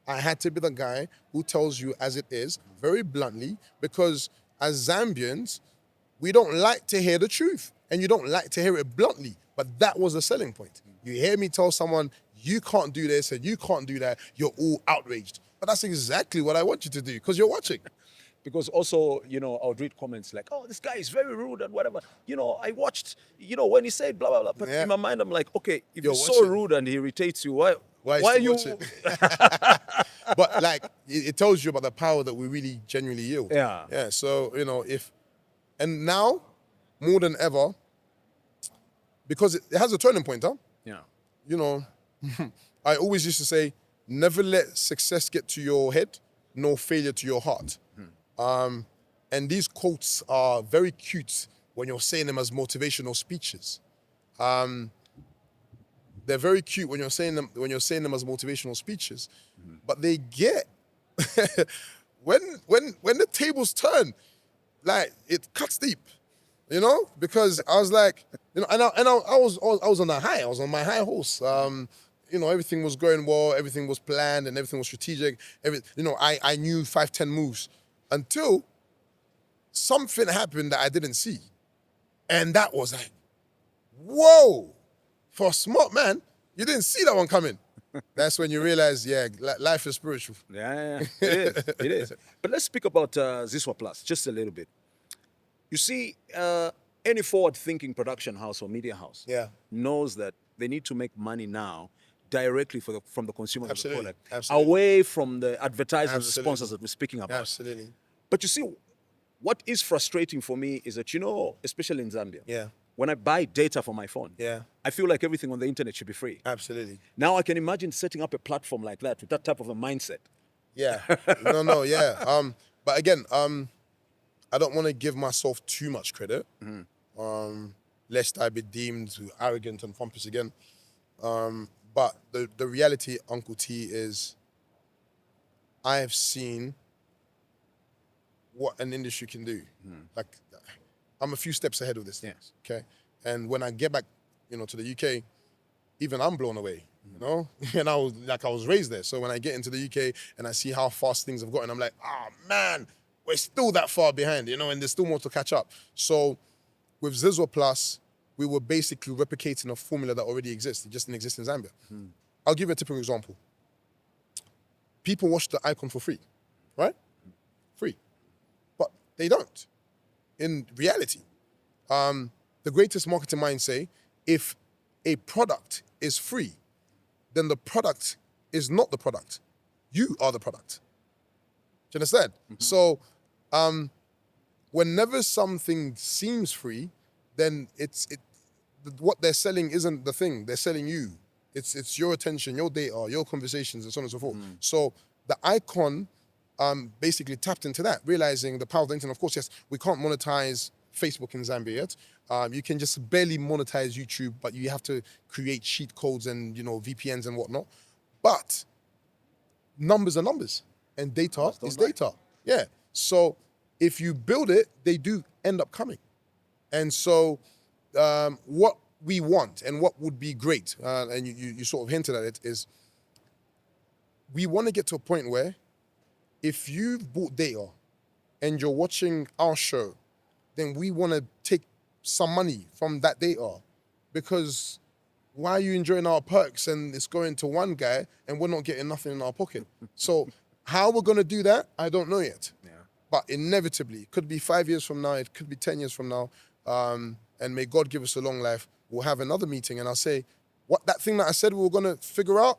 I had to be the guy who tells you as it is, very bluntly, because as Zambians, we don't like to hear the truth, and you don't like to hear it bluntly, but that was the selling point. You hear me tell someone, you can't do this and you can't do that, you're all outraged. But that's exactly what I want you to do, because you're watching. Because also, I would read comments like, oh, this guy is very rude and whatever. I watched, when he said blah, blah, blah. But in my mind, I'm like, okay, if you're so rude and he irritates you, why are you? But like, it tells you about the power that we really genuinely yield. Yeah. Yeah. So, you know, and now more than ever, because it has a turning point, huh? Yeah. You know, I always used to say, never let success get to your head, nor failure to your heart. And these quotes are very cute when you're saying them as motivational speeches. They're very cute when you're saying them as motivational speeches, but they get when the tables turn, like it cuts deep, you know. Because I was like, you know, I was on a high. I was on my high horse. You know, everything was going well, everything was planned, and everything was strategic. You know, I knew 5-10 moves until something happened that I didn't see, and that was like, whoa. For a smart man, you didn't see that one coming. That's when you realize, yeah, life is spiritual. Yeah, it is. It is. But let's speak about Ziswa Plus just a little bit. You see, any forward-thinking production house or media house knows that they need to make money now directly from the consumer of the product, away from the advertisers and sponsors that we're speaking about. Absolutely. But you see, what is frustrating for me is that, you know, especially in Zambia, when I buy data for my phone, I feel like everything on the internet should be free. Absolutely. Now I can imagine setting up a platform like that with that type of a mindset. Yeah. But again, I don't want to give myself too much credit, lest I be deemed arrogant and pompous again. But the reality, Uncle T, is I have seen what an industry can do. Like, I'm a few steps ahead of this. Yes. Okay. And when I get back, you know, to the UK, even I'm blown away, you know? And I was raised there. So when I get into the UK and I see how fast things have gotten, I'm like, oh man, we're still that far behind, you know, and there's still more to catch up. So with Ziswa Plus, we were basically replicating a formula that already exists. It just didn't exist in Zambia. I'll give you a typical example. People watch the icon for free, right? Free. But they don't. In reality, the greatest marketing minds say, if a product is free, then the product is not the product. You are the product. Do you understand? So, whenever something seems free, then what they're selling isn't the thing. They're selling you. It's your attention, your data, your conversations, and so on and so forth. So the icon basically tapped into that, realizing the power of the internet. Of course, yes, we can't monetize Facebook in Zambia yet. You can just barely monetize YouTube, but you have to create cheat codes and, you know, VPNs and whatnot. But numbers are numbers, and data is data. Yeah. So if you build it, they do end up coming. And so what we want and what would be great, and you sort of hinted at it, is we want to get to a point where if you've bought data and you're watching our show, then we want to take some money from that data, because why are you enjoying our perks and it's going to one guy and we're not getting nothing in our pocket? So how we're going to do that, I don't know yet. Yeah. But inevitably, it could be 5 years from now, it could be 10 years from now, and may God give us a long life, we'll have another meeting and I'll say, what that thing that I said we were going to figure out,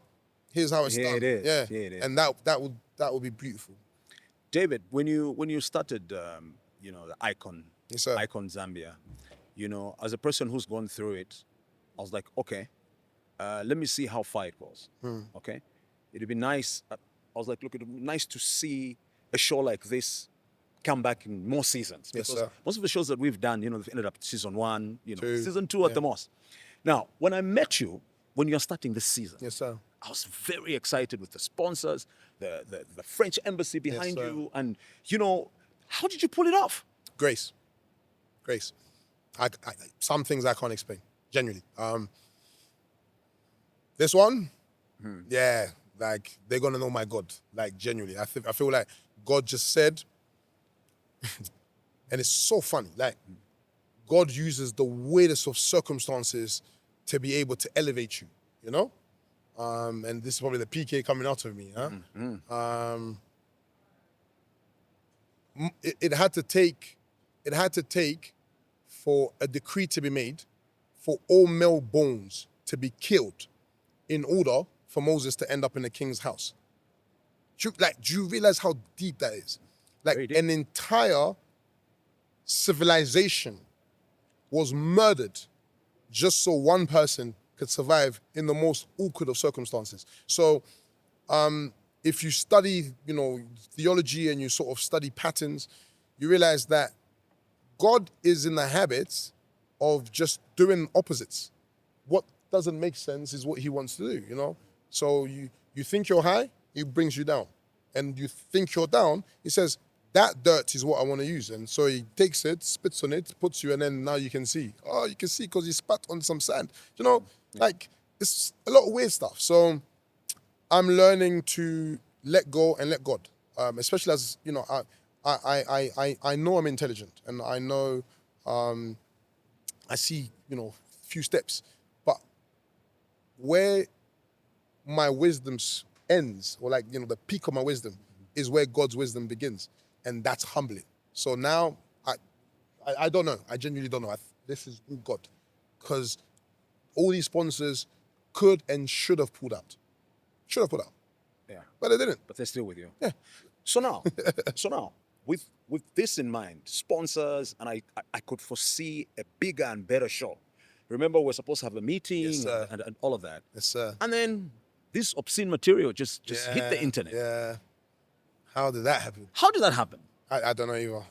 here's how it's done. It is. Yeah. Here it is. And that would be beautiful. David, when you started, you know, the icon, Yes, sir. Icon Zambia, you know, as a person who's gone through it, I was like, okay, let me see how far it goes. Okay, it'd be nice. I was like, look, it'd be nice to see a show like this come back in more seasons. Yes, Because sir. most of the shows that we've done, you know, they've ended up season 1, you know, 2, season 2 at the most. Now, when I met you, when you're starting this season, Yes, sir. I was very excited with the sponsors, the French embassy behind sir. you, and, you know, how did you pull it off? Grace. Some things I can't explain, genuinely. This one, yeah, like, they're gonna know my God, like, genuinely. I feel like God just said, and it's so funny, like, God uses the weirdest of circumstances to be able to elevate you, you know? And this is probably the PK coming out of me, huh? It had to take for a decree to be made for all male bones to be killed in order for Moses to end up in the king's house. Do you realize how deep that is? Like an entire civilization was murdered just so one person could survive in the most awkward of circumstances. So if you study, theology and you sort of study patterns, you realize that God is in the habit of just doing opposites. What doesn't make sense is what he wants to do, So you think you're high, he brings you down. And you think you're down, he says, that dirt is what I want to use. And so he takes it, spits on it, puts you, and then now you can see. Oh, you can see because he spat on some sand. Like, it's a lot of weird stuff. So I'm learning to let go and let God, especially as, I know I'm intelligent and I know I see, few steps. But where my wisdom ends, or the peak of my wisdom, is where God's wisdom begins. And that's humbling. So now, I don't know. I genuinely don't know. This is God. Because all these sponsors could and should have pulled out. Should have pulled out. Yeah. But they didn't. But they're still with you. Yeah. So now, with this in mind, sponsors, and I could foresee a bigger and better show. Remember, we're supposed to have a meeting and all of that. Yes, sir. And then this obscene material just hit the internet. Yeah. How did that happen? How did that happen? I don't know either.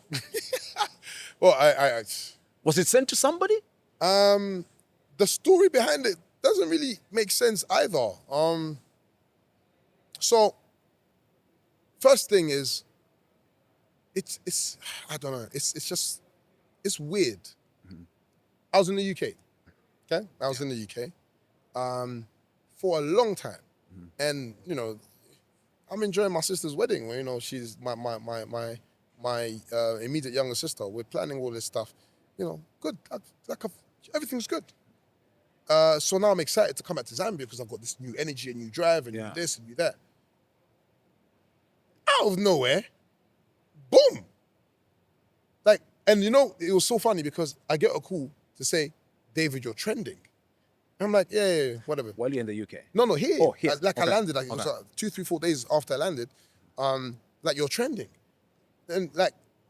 Well, Was it sent to somebody? The story behind it doesn't really make sense either. So, first thing is, it's I don't know. It's weird. Mm-hmm. I was in the UK. Okay, I was in the UK for a long time, and I'm enjoying my sister's wedding. Where she's my immediate younger sister. We're planning all this stuff. Good. Everything's good. So now I'm excited to come back to Zambia because I've got this new energy and new drive and new this and new that. Out of nowhere, boom. And it was so funny because I get a call to say, David, you're trending. I'm like, yeah, whatever. While you're in the UK? No, here. Oh, here. I landed, it was 2, 3, 4 days after I landed, you're trending. And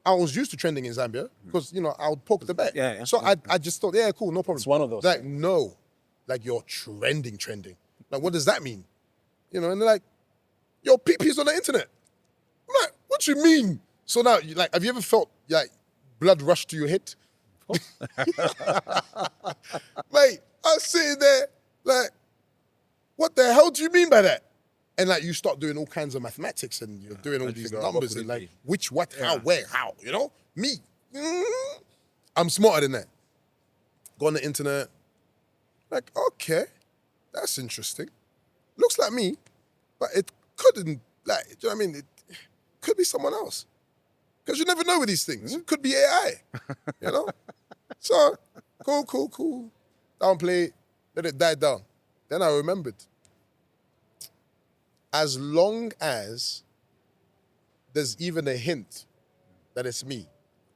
I was used to trending in Zambia because, I would poke the bear. Yeah. So I just thought, yeah, cool, no problem. It's one of those. No, you're trending. What does that mean? And they're like, your PP on the internet. I'm like, what do you mean? So now, have you ever felt, blood rush to your head? Mate, I was sitting there, what the hell do you mean by that? And you start doing all kinds of mathematics and you're doing all these numbers and which, what, how, where, how, Me. I'm smarter than that. Go on the internet. Okay, that's interesting. Looks like me, but it couldn't, do you know what I mean? It could be someone else. Because you never know with these things. It could be AI, So, cool. Downplay, let it die down. Then I remembered. As long as there's even a hint that it's me,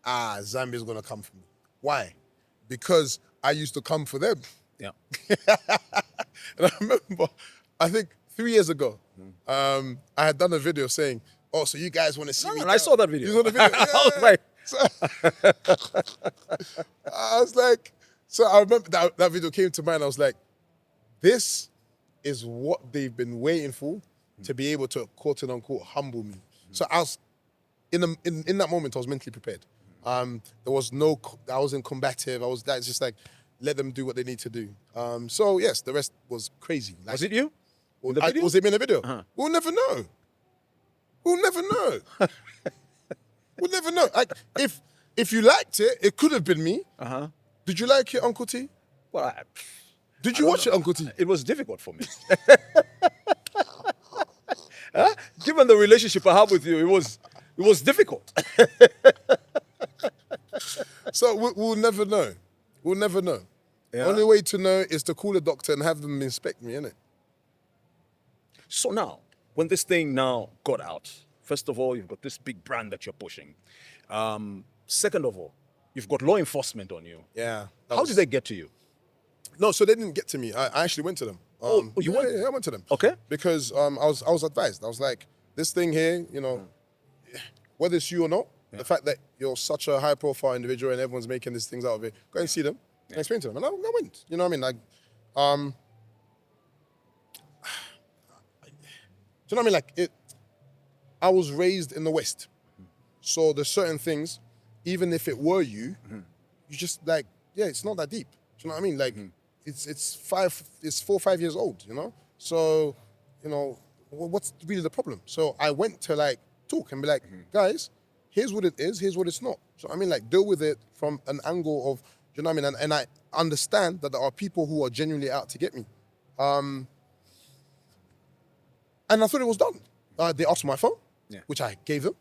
Zambia's gonna come for me. Why? Because I used to come for them. Yeah. And I remember, I think 3 years ago, I had done a video saying, oh, so you guys want to see me? I saw that video. You saw the video? Yeah. I was like... I was like, so I remember that video came to mind. I was like, this is what they've been waiting for to be able to, quote unquote, humble me. So I was, in that moment, I was mentally prepared. There was I wasn't combative. That's just let them do what they need to do. So yes, the rest was crazy. Was it you? Was it me in the video? Uh-huh. We'll never know. We'll never know. We'll never know. If you liked it, it could have been me. Uh-huh. Did you like it, Uncle T? Well, did you watch it, Uncle T? It was difficult for me. Given the relationship I have with you, it was difficult. So we'll never know. We'll never know. Yeah. Only way to know is to call a doctor and have them inspect me, innit? So now, when this thing now got out, first of all, you've got this big brand that you're pushing. Second of all, you've got law enforcement on you. Yeah. How did they get to you? No, so they didn't get to me. I actually went to them. You went? Yeah, I went to them. Okay. Because I was advised. I was like, this thing here, you know, whether it's you or not, the fact that you're such a high-profile individual and everyone's making these things out of it, go and see them and explain to them. And I went, you know what I mean? Like, do you know what I mean? Like, I was raised in the West. So there's certain things, even if it were you, you just like, yeah, it's not that deep. Do you know what I mean? Like, it's 4 or 5 years old, you know? So, you know, what's really the problem? So I went to like talk and be like, guys, here's what it is, here's what it's not. So I mean, like, deal with it from an angle of, you know what I mean? And I understand that there are people who are genuinely out to get me. And I thought it was done. They asked for my phone, which I gave them.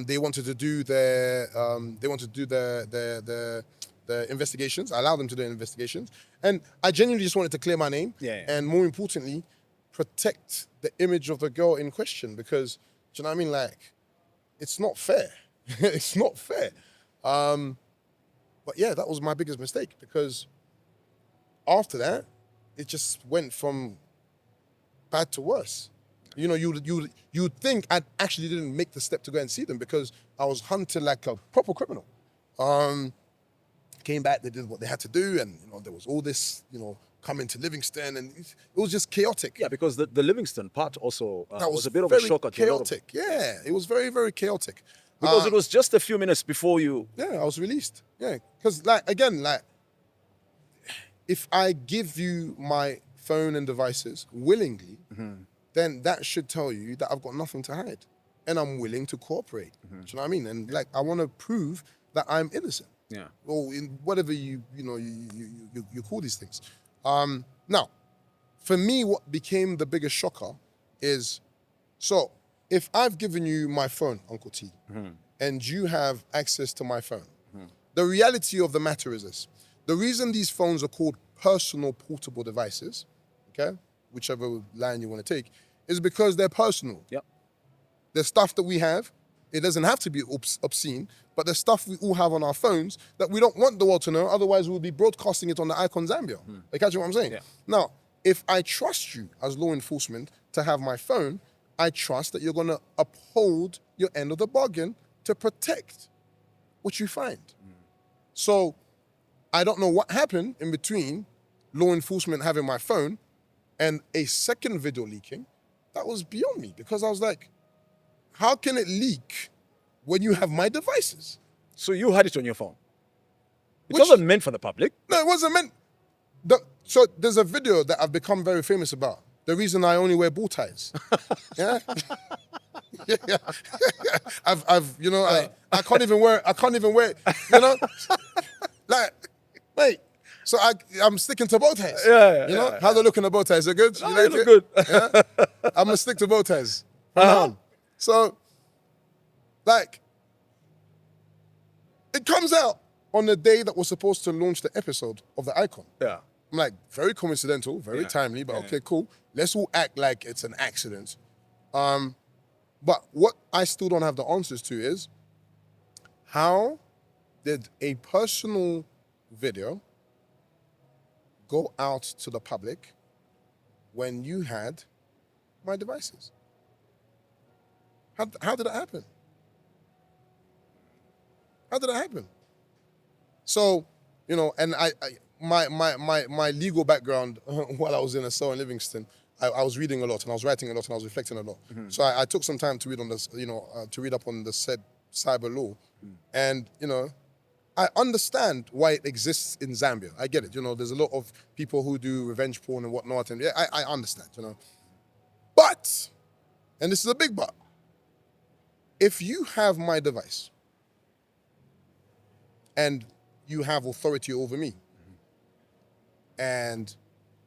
They wanted to do their investigations. I allowed them to do investigations, and I genuinely just wanted to clear my name, and more importantly, protect the image of the girl in question, because, do you know what I mean? Like, it's not fair. It's not fair. But yeah, that was my biggest mistake, because after that, it just went from bad to worse. You know, you'd think I actually didn't make the step to go and see them, because I was hunted like a proper criminal. Came back, they did what they had to do, and you know, there was all this, you know, coming to Livingston, and it was just chaotic. Yeah, because the Livingston part also that was a bit of a shocker. Chaotic, yeah, it was very, very chaotic. Because it was just a few minutes before you. Yeah, I was released. Yeah, because like, again, like, if I give you my phone and devices willingly, then that should tell you that I've got nothing to hide, and I'm willing to cooperate. Do you know what I mean? And like, I want to prove that I'm innocent. Yeah. Or in whatever you call these things. Now, for me, what became the biggest shocker is, so if I've given you my phone, Uncle T, and you have access to my phone, the reality of the matter is this: the reason these phones are called personal portable devices, okay, whichever line you want to take, is because they're personal. Yep. The stuff that we have, it doesn't have to be obscene, but the stuff we all have on our phones that we don't want the world to know, otherwise we'll be broadcasting it on the Icon Zambia. You catch what I'm saying? Yeah. Now, if I trust you as law enforcement to have my phone, I trust that you're going to uphold your end of the bargain to protect what you find. So I don't know what happened in between law enforcement having my phone and a second video leaking. That was beyond me, because I was like, how can it leak when you have my devices? So you had it on your phone? It wasn't meant for the public. No, it wasn't meant. So there's a video that I've become very famous about. The reason I only wear bow ties. Yeah? Yeah. I've you know, I can't even wear, you know? Like, wait. So I'm sticking to bow ties. Yeah, you know? How they look in the bow ties? They're good? You like they look good. Yeah? I'm gonna stick to bow ties. So, like, it comes out on the day that we're supposed to launch the episode of the Icon. Yeah. I'm like, very coincidental, very timely, but okay, cool. Let's all act like it's an accident. But what I still don't have the answers to is, how did a personal video go out to the public when you had my devices? How did it happen? How did it happen? So, you know, and my legal background while I was in a cell in Livingston, I was reading a lot and I was writing a lot and I was reflecting a lot. So I took some time to read on this, you know, to read up on the said cyber law, and you know, I understand why it exists in Zambia. I get it. You know, there's a lot of people who do revenge porn and whatnot, and yeah, I understand. You know, but, and this is a big but, if you have my device and you have authority over me, and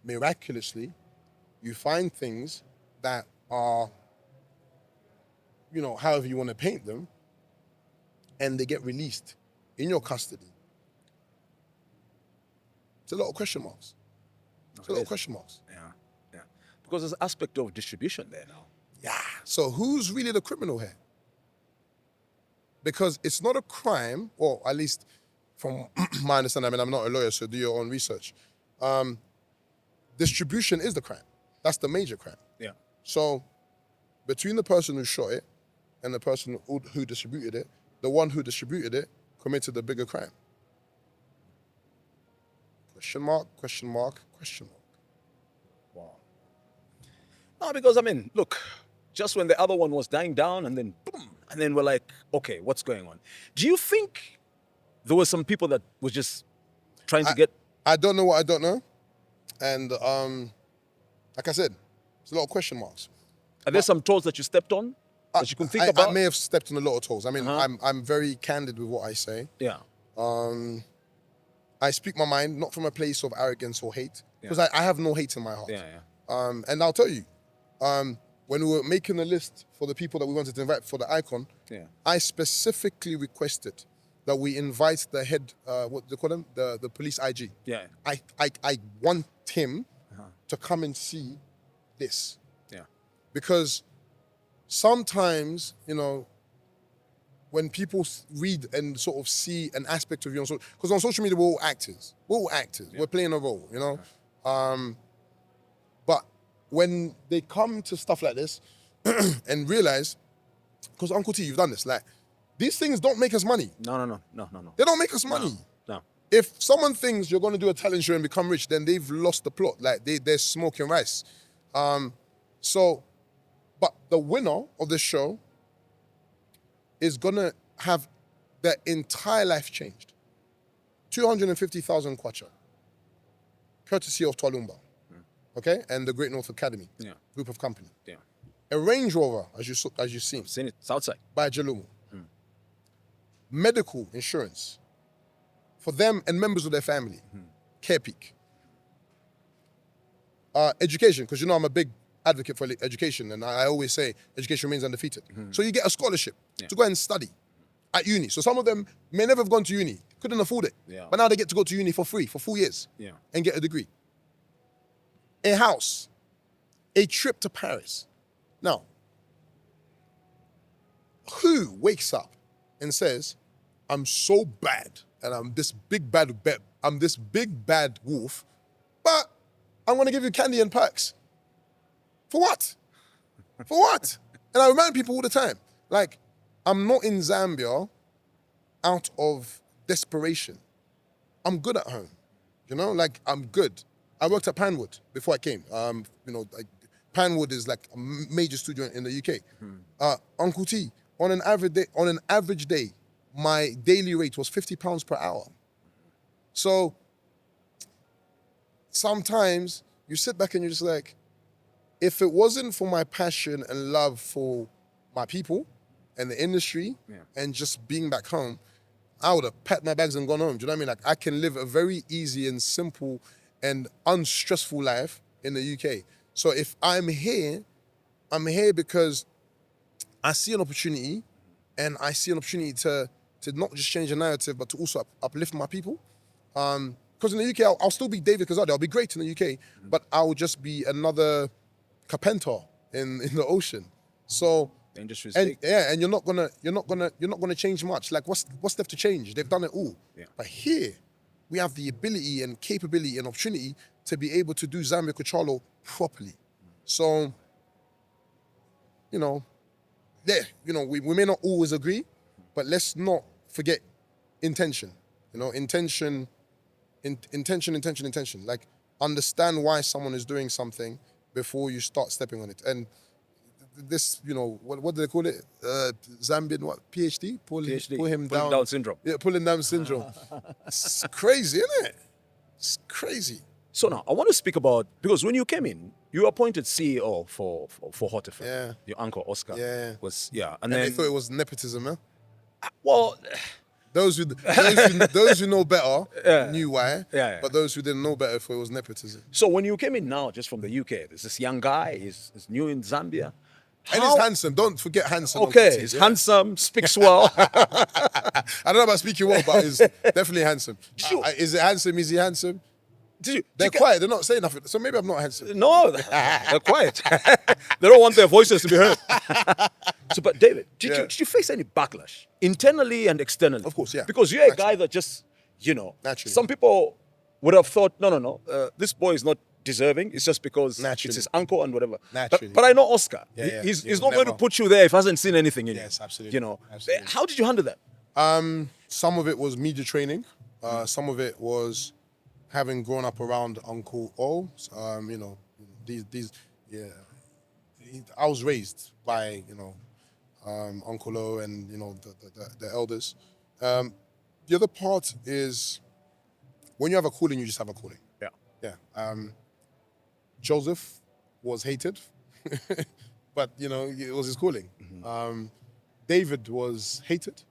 miraculously you find things that are, you know, however you want to paint them, and they get released in your custody, it's a lot of question marks. It's a lot of question marks. Yeah. Because there's an aspect of distribution there now. Yeah. So who's really the criminal here? Because it's not a crime, or at least from my understanding, I mean, I'm not a lawyer, so do your own research. Distribution is the crime. That's the major crime. Yeah. So between the person who shot it and the person who distributed it, the one who distributed it committed the bigger crime. Question mark, question mark, question mark. Wow. No, because I mean, look, just when the other one was dying down and then boom, and then we're like, okay, what's going on? Do you think there were some people that was just trying to get... I don't know what I don't know. And like I said, there's a lot of question marks. Are there some toes that you stepped on that you can think about? I may have stepped on a lot of toes. I mean, I'm very candid with what I say. Yeah. I speak my mind, not from a place of arrogance or hate, because I have no hate in my heart. Yeah, yeah. And I'll tell you, when we were making a list for the people that we wanted to invite for the icon, I specifically requested that we invite the head, what do they call him? The police IG. Yeah. I want him to come and see this. Yeah. Because sometimes, you know, when people read and sort of see an aspect of you on social, because on social media we're all actors. We're all actors. Yeah. We're playing a role, you know. But when they come to stuff like this and realize, because Uncle T, you've done this, like, these things don't make us money. No. They don't make us money. No. If someone thinks you're going to do a talent show and become rich, then they've lost the plot. Like, they're smoking rice. But the winner of the show is going to have their entire life changed. 250,000 kwacha, courtesy of Twalumba, okay? And the Great North Academy, group of company. Yeah. A Range Rover, as you've seen. I've seen it, it's outside. By Jalumu. Medical insurance for them and members of their family. Care Peak. Education, because you know I'm a big advocate for education, and I always say education remains undefeated. So you get a scholarship to go and study at uni. So some of them may never have gone to uni, couldn't afford it, but now they get to go to uni for free for 4 years and get a degree. A house, a trip to Paris. Now, who wakes up and says, I'm so bad and I'm this big bad wolf, but I'm going to give you candy and perks? For what? For what? And I remind people all the time, like, I'm not in Zambia out of desperation. I'm good at home. You know, like, I'm good. I worked at Pinewood before I came. You know, like, Pinewood is like a major studio in the UK. Uncle T, on an average day, my daily rate was £50 per hour. So sometimes you sit back and you're just like, if it wasn't for my passion and love for my people and the industry and just being back home, I would have packed my bags and gone home. Do you know what I mean? Like, I can live a very easy and simple and unstressful life in the UK. So if I'm here because I see an opportunity, and I see an opportunity to not just change the narrative, but to also uplift my people. Because in the UK, I'll still be David Kazadi. I'll be great in the UK, but I'll just be another carpenter in the ocean. So the industry's big. Yeah, and you're not gonna change much. Like, what's left to change? They've done it all. Yeah. But here, we have the ability and capability and opportunity to be able to do Zambia Kuchalo properly. So, you know, we may not always agree, but let's not forget intention. You know, intention. Like, understand why someone is doing something before you start stepping on it. And this, you know, what do they call it? Zambian, what? PhD? Pull him down. Down syndrome. Yeah, pulling down syndrome. It's crazy, isn't it? It's crazy. So now, I want to speak about, because when you came in, you were appointed CEO for Hot FM. Yeah. Your uncle, Oscar. Yeah. And then they thought it was nepotism, huh? Well... Those who know better knew why, but those who didn't know better thought it was nepotism. So when you came in now, just from the UK, there's this young guy, he's new in Zambia. And he's handsome. Don't forget handsome. Okay, he's handsome, speaks well. I don't know about speaking well, but he's definitely handsome. Is it handsome? Is he handsome? They're quiet. They're not saying nothing. So maybe I'm not handsome. No, they're quiet. They don't want their voices to be heard. So, but David, did you face any backlash internally and externally? Of course, yeah. Because you're a guy that just, you know, naturally. Some people would have thought, no, this boy is not deserving. It's just because Naturally. it's his uncle and whatever. Naturally. But I know Oscar. Yeah, He's yeah, not going to never. put you there if he hasn't seen anything in you. Yes, absolutely. You know. Absolutely. How did you handle that? Some of it was media training. Some of it was having grown up around Uncle O. You know, I was raised by, you know, Uncle O and, you know, the elders. The other part is when you have a calling, you just have a calling. Yeah. Yeah. Joseph was hated, but, you know, it was his calling. David was hated,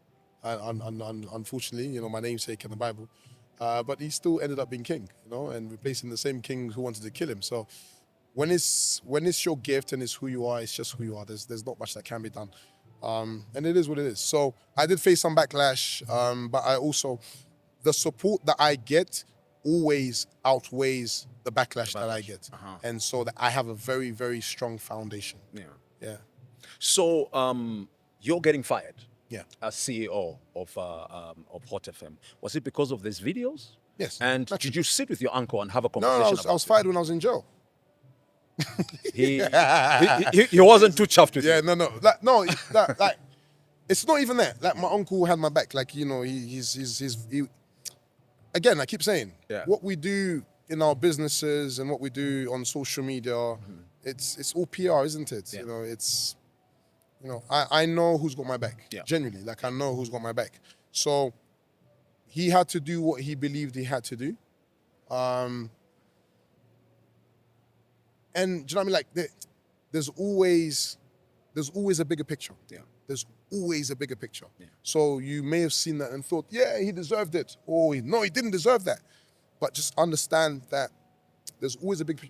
unfortunately, you know, my namesake in the Bible. But he still ended up being king, you know, and replacing the same king who wanted to kill him. So when it's your gift and it's who you are, it's just who you are. There's not much that can be done. And it is what it is. So I did face some backlash, but I also, the support that I get always outweighs the backlash that I get. And so that I have a very, very strong foundation. Yeah. Yeah. So you're getting fired. Yeah. As CEO of Hot FM. Was it because of these videos? Yes. And naturally. did you sit with your uncle and have a No, conversation? I was fired when I was in jail. He wasn't too chuffed with Yeah, you. no, like, it's not even that. Like, my uncle had my back. Like, you know, he again, I keep saying, what we do in our businesses and what we do on social media, it's all PR, isn't it? Yeah. You know, it's, you know, I know who's got my back. Yeah. Genuinely, like, I know who's got my back. So he had to do what he believed he had to do. And do you know what I mean? Like, there's always a bigger picture. Yeah. There's always a bigger picture. Yeah. So you may have seen that and thought, yeah, he deserved it. Or no, he didn't deserve that. But just understand that there's always a bigger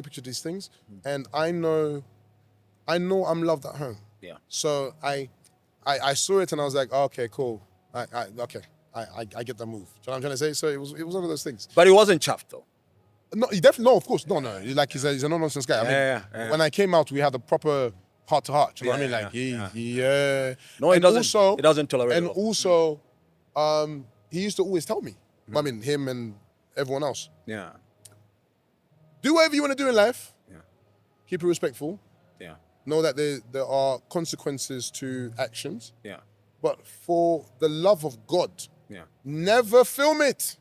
picture to these things. And I know I'm loved at home. Yeah. So I saw it and I was like, oh, okay, cool. I get the move. Do you know what I'm trying to say? So it was one of those things. But he wasn't chuffed though. No, he definitely, no, of course, no. Like, he's a no-nonsense guy. I mean, Yeah. when I came out, we had a proper heart-to-heart. Do you know what I mean? Like, No, and he doesn't tolerate And it. also, he used to always tell me, I mean, him and everyone else, Yeah. do whatever you want to do in life. Yeah. Keep it respectful. Yeah. Know that there are consequences to actions. Yeah. But for the love of God, Yeah. never film it.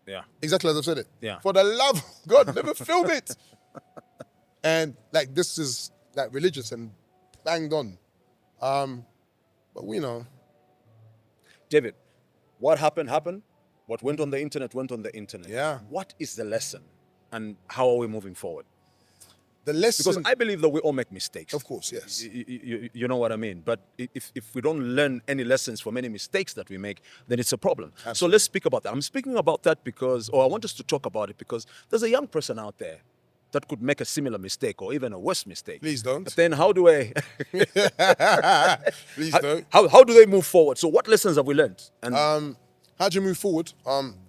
Yeah. Exactly as I've said it. Yeah. For the love of God, never film it. And like, this is like religious and banged on. But we know. David, what happened. What went on the internet went on the internet. Yeah. What is the lesson and how are we moving forward? The lesson. Because I believe that we all make mistakes. Of course, yes. You know what I mean? But if we don't learn any lessons from any mistakes that we make, then it's a problem. Absolutely. So let's speak about that. I'm speaking about that because, or I want us to talk about it because there's a young person out there that could make a similar mistake or even a worse mistake. Please don't. But then how do I... Please don't. How do they move forward? So what lessons have we learned? And How do you move forward?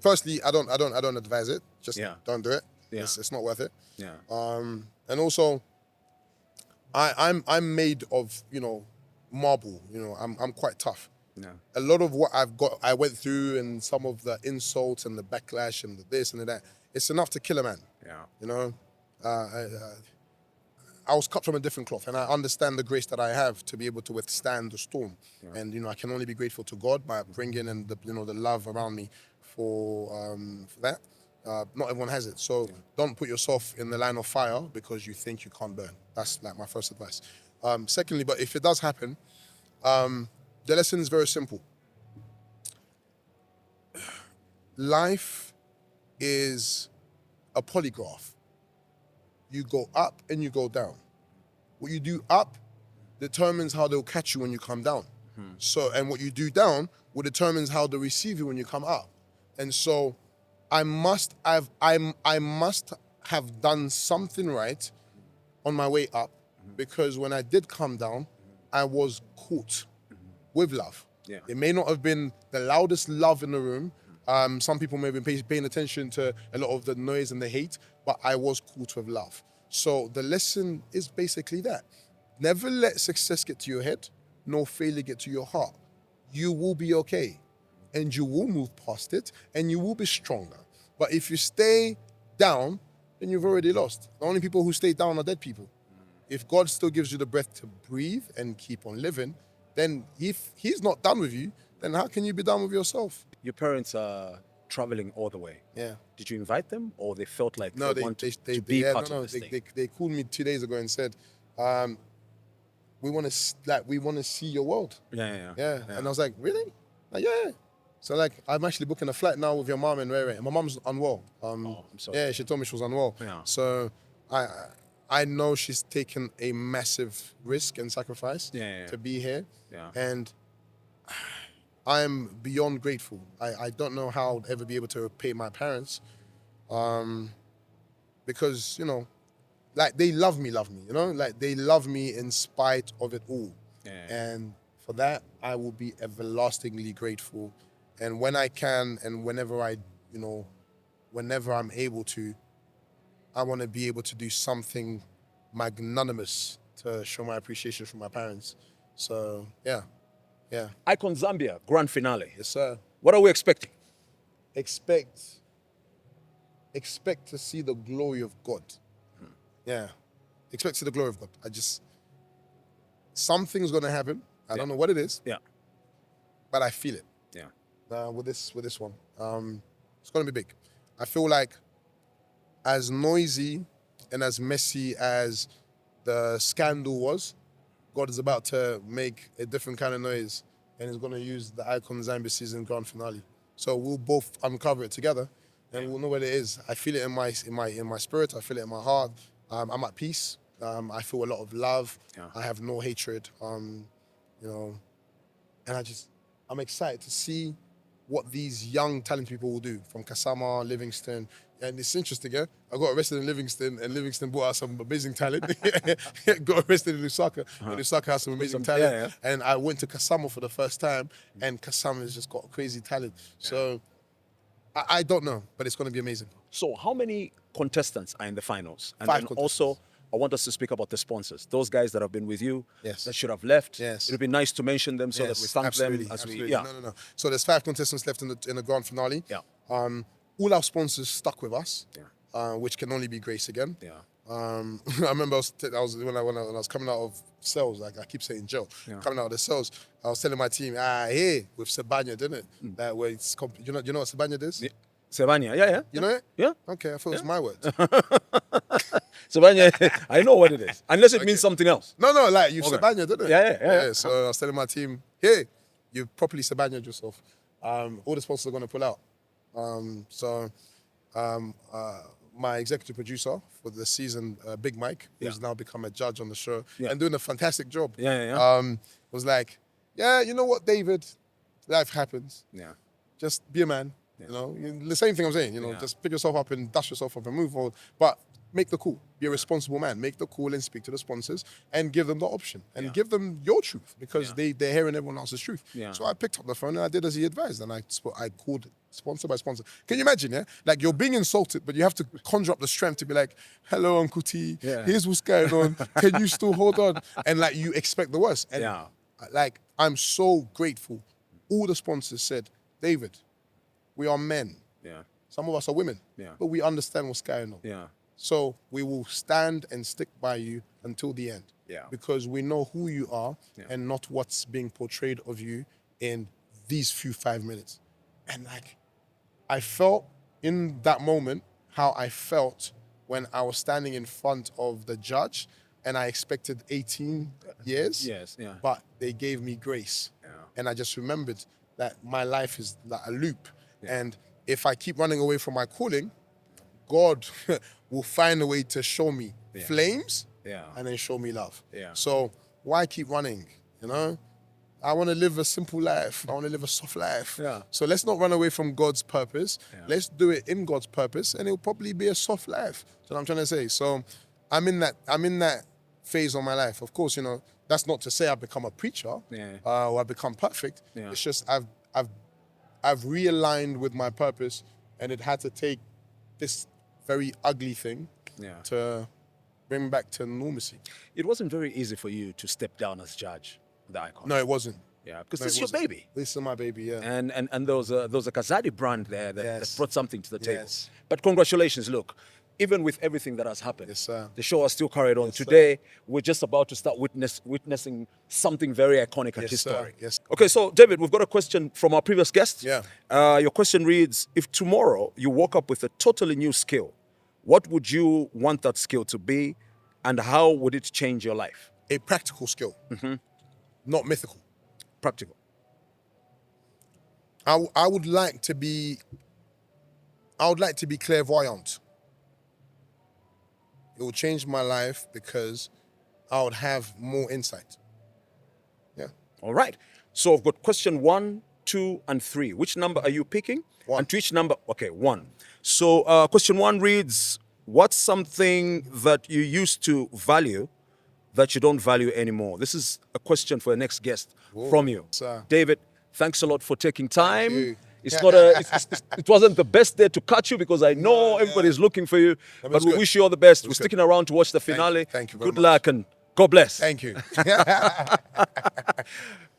Firstly, I don't advise it. Just don't do it. Yeah. It's not worth it. Yeah. And also, I'm made of, you know, marble. You know, I'm quite tough. Yeah. A lot of what I went through, and some of the insults and the backlash and the this and the that, it's enough to kill a man. Yeah. You know, I was cut from a different cloth, and I understand the grace that I have to be able to withstand the storm. Yeah. And you know, I can only be grateful to God by bringing in the love around me for that. Not everyone has it, so don't put yourself in the line of fire because you think you can't burn. That's like my first advice. Secondly, but if it does happen, the lesson is very simple. Life is a polygraph. You go up and you go down. What you do up determines how they'll catch you when you come down. So, and what you do down will determines how they'll receive you when you come up. And so, I must have done something right on my way up, because when I did come down, I was caught with love. Yeah. It may not have been the loudest love in the room. Some people may have been paying attention to a lot of the noise and the hate, but I was caught with love. So the lesson is basically that. Never let success get to your head, nor failure get to your heart. You will be okay, and you will move past it, and you will be stronger. But if you stay down, then you've already lost. The only people who stay down are dead people. If God still gives you the breath to breathe and keep on living, then if he's not done with you, then how can you be done with yourself? Your parents are traveling all the way. Yeah. Did you invite them, or they felt like No, they wanted to be part of this thing? They called me 2 days ago and said, we want to see your world. Yeah. And I was like, really? Like, yeah. So like, I'm actually booking a flight now with your mom and Ray. My mom's unwell. I'm sorry. Yeah, she told me she was unwell. Yeah. So I know she's taken a massive risk and sacrifice to be here. Yeah. And I'm beyond grateful. I don't know how I'll ever be able to repay my parents. Because, you know, like they love me, you know? Like they love me in spite of it all. Yeah. And for that, I will be everlastingly grateful. And when I can and whenever I'm able to, I want to be able to do something magnanimous to show my appreciation for my parents. So, yeah. Icon Zambia, grand finale. Yes, sir. What are we expecting? Expect to see the glory of God. Yeah. Expect to see the glory of God. Something's going to happen. I don't know what it is. Yeah. But I feel it. Yeah. With this one. It's going to be big. I feel like as noisy and as messy as the scandal was, God is about to make a different kind of noise, and he's going to use the Icon Zambia season grand finale. So we'll both uncover it together, and we'll know what it is. I feel it in my spirit. I feel it in my heart. I'm at peace. I feel a lot of love. Yeah. I have no hatred. You know, and I'm excited to see what these young, talented people will do, from Kasama, Livingston. And it's interesting, yeah? I got arrested in Livingston, and Livingston brought out some amazing talent. Got arrested in Lusaka, and Lusaka has some amazing talent. Yeah. And I went to Kasama for the first time, and Kasama has just got crazy talent. So I don't know, but it's going to be amazing. So how many contestants are in the finals? And 5 then contestants. also, I want us to speak about the sponsors. Those guys that have been with you, Yes. that should have left. Yes. It would be nice to mention them so that we thank absolutely, them as absolutely. we. Yeah. No. So there's 5 contestants left in the grand finale. Yeah. All our sponsors stuck with us. Yeah. Which can only be grace again. Yeah. I remember when I was coming out of cells, like I keep saying jail, coming out of the cells, I was telling my team, hey, with Sebanya, didn't it? That way it's you know what Sebanya is? Yeah. Sebanya, yeah. You know it? Yeah. Okay, I thought it was my word. Sebanya, I know what it is. Unless it means something else. No, like you've Sebanya, didn't it? Yeah. So I was telling my team, hey, you've properly Sebanya'd yourself. All the sponsors are going to pull out. My executive producer for the season, Big Mike, who's now become a judge on the show and doing a fantastic job. Was like, you know what, David, life happens. Yeah. Just be a man. You know, the same thing I'm saying. You know, just pick yourself up and dust yourself up and move forward. But make the call. Be a responsible man. Make the call and speak to the sponsors and give them the option and give them your truth, because they're hearing everyone else's truth. Yeah. So I picked up the phone and I did as he advised, and I called sponsor by sponsor. Can you imagine, yeah? Like you're being insulted, but you have to conjure up the strength to be like, hello, Uncle T, here's what's going on. Can you still hold on? And like you expect the worst. And like, I'm so grateful. All the sponsors said, David, we are men. Yeah. Some of us are women. Yeah. But we understand what's going on. Yeah. So we will stand and stick by you until the end. Yeah. Because we know who you are and not what's being portrayed of you in these few 5 minutes. And like, I felt in that moment how I felt when I was standing in front of the judge and I expected 18 years. Yes. Yeah. But they gave me grace. Yeah. And I just remembered that my life is like a loop. Yeah. And if I keep running away from my calling, God will find a way to show me flames and then show me love. Yeah. So why keep running, you know? I want to live a simple life. I want to live a soft life. Yeah. So let's not run away from God's purpose. Yeah. Let's do it in God's purpose, and it'll probably be a soft life. That's what I'm trying to say. So I'm in that phase of my life. Of course, you know, that's not to say I've become a preacher or I've become perfect. Yeah. It's just I've realigned with my purpose, and it had to take this very ugly thing to bring me back to normalcy. It wasn't very easy for you to step down as judge. The Icon. No, it wasn't. Yeah, because this is your baby. This is my baby, yeah. And there was a Kazadi brand there that brought something to the table. Yes. But congratulations, look, even with everything that has happened, Yes, sir. the show has still carried on. Yes, sir. Today, we're just about to start witnessing something very iconic and Yes, historic. sir. Yes. Okay, so David, we've got a question from our previous guest. Yeah. Your question reads, if tomorrow you woke up with a totally new skill, what would you want that skill to be, and how would it change your life? A practical skill, not mythical. Practical. I would like to be clairvoyant. It would change my life because I would have more insight. Yeah. All right. So I've got question 1, 2, and 3. Which number are you picking? 1. And to each number, okay, 1. So question 1 reads, what's something that you used to value that you don't value anymore? This is a question for the next guest from you. Sir. David, thanks a lot for taking time. you. It's not it wasn't the best day to catch you because I know everybody's looking for you, but we good. wish you all the best. We're sticking around to watch the finale. Thank you very Good much. luck and God bless. Thank you.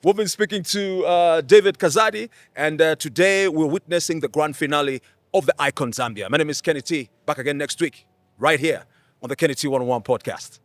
We've been speaking to David Kazadi, and today we're witnessing the grand finale of the Icon Zambia. My name is Kenny T. Back again next week, right here on the Kenny T 101 podcast.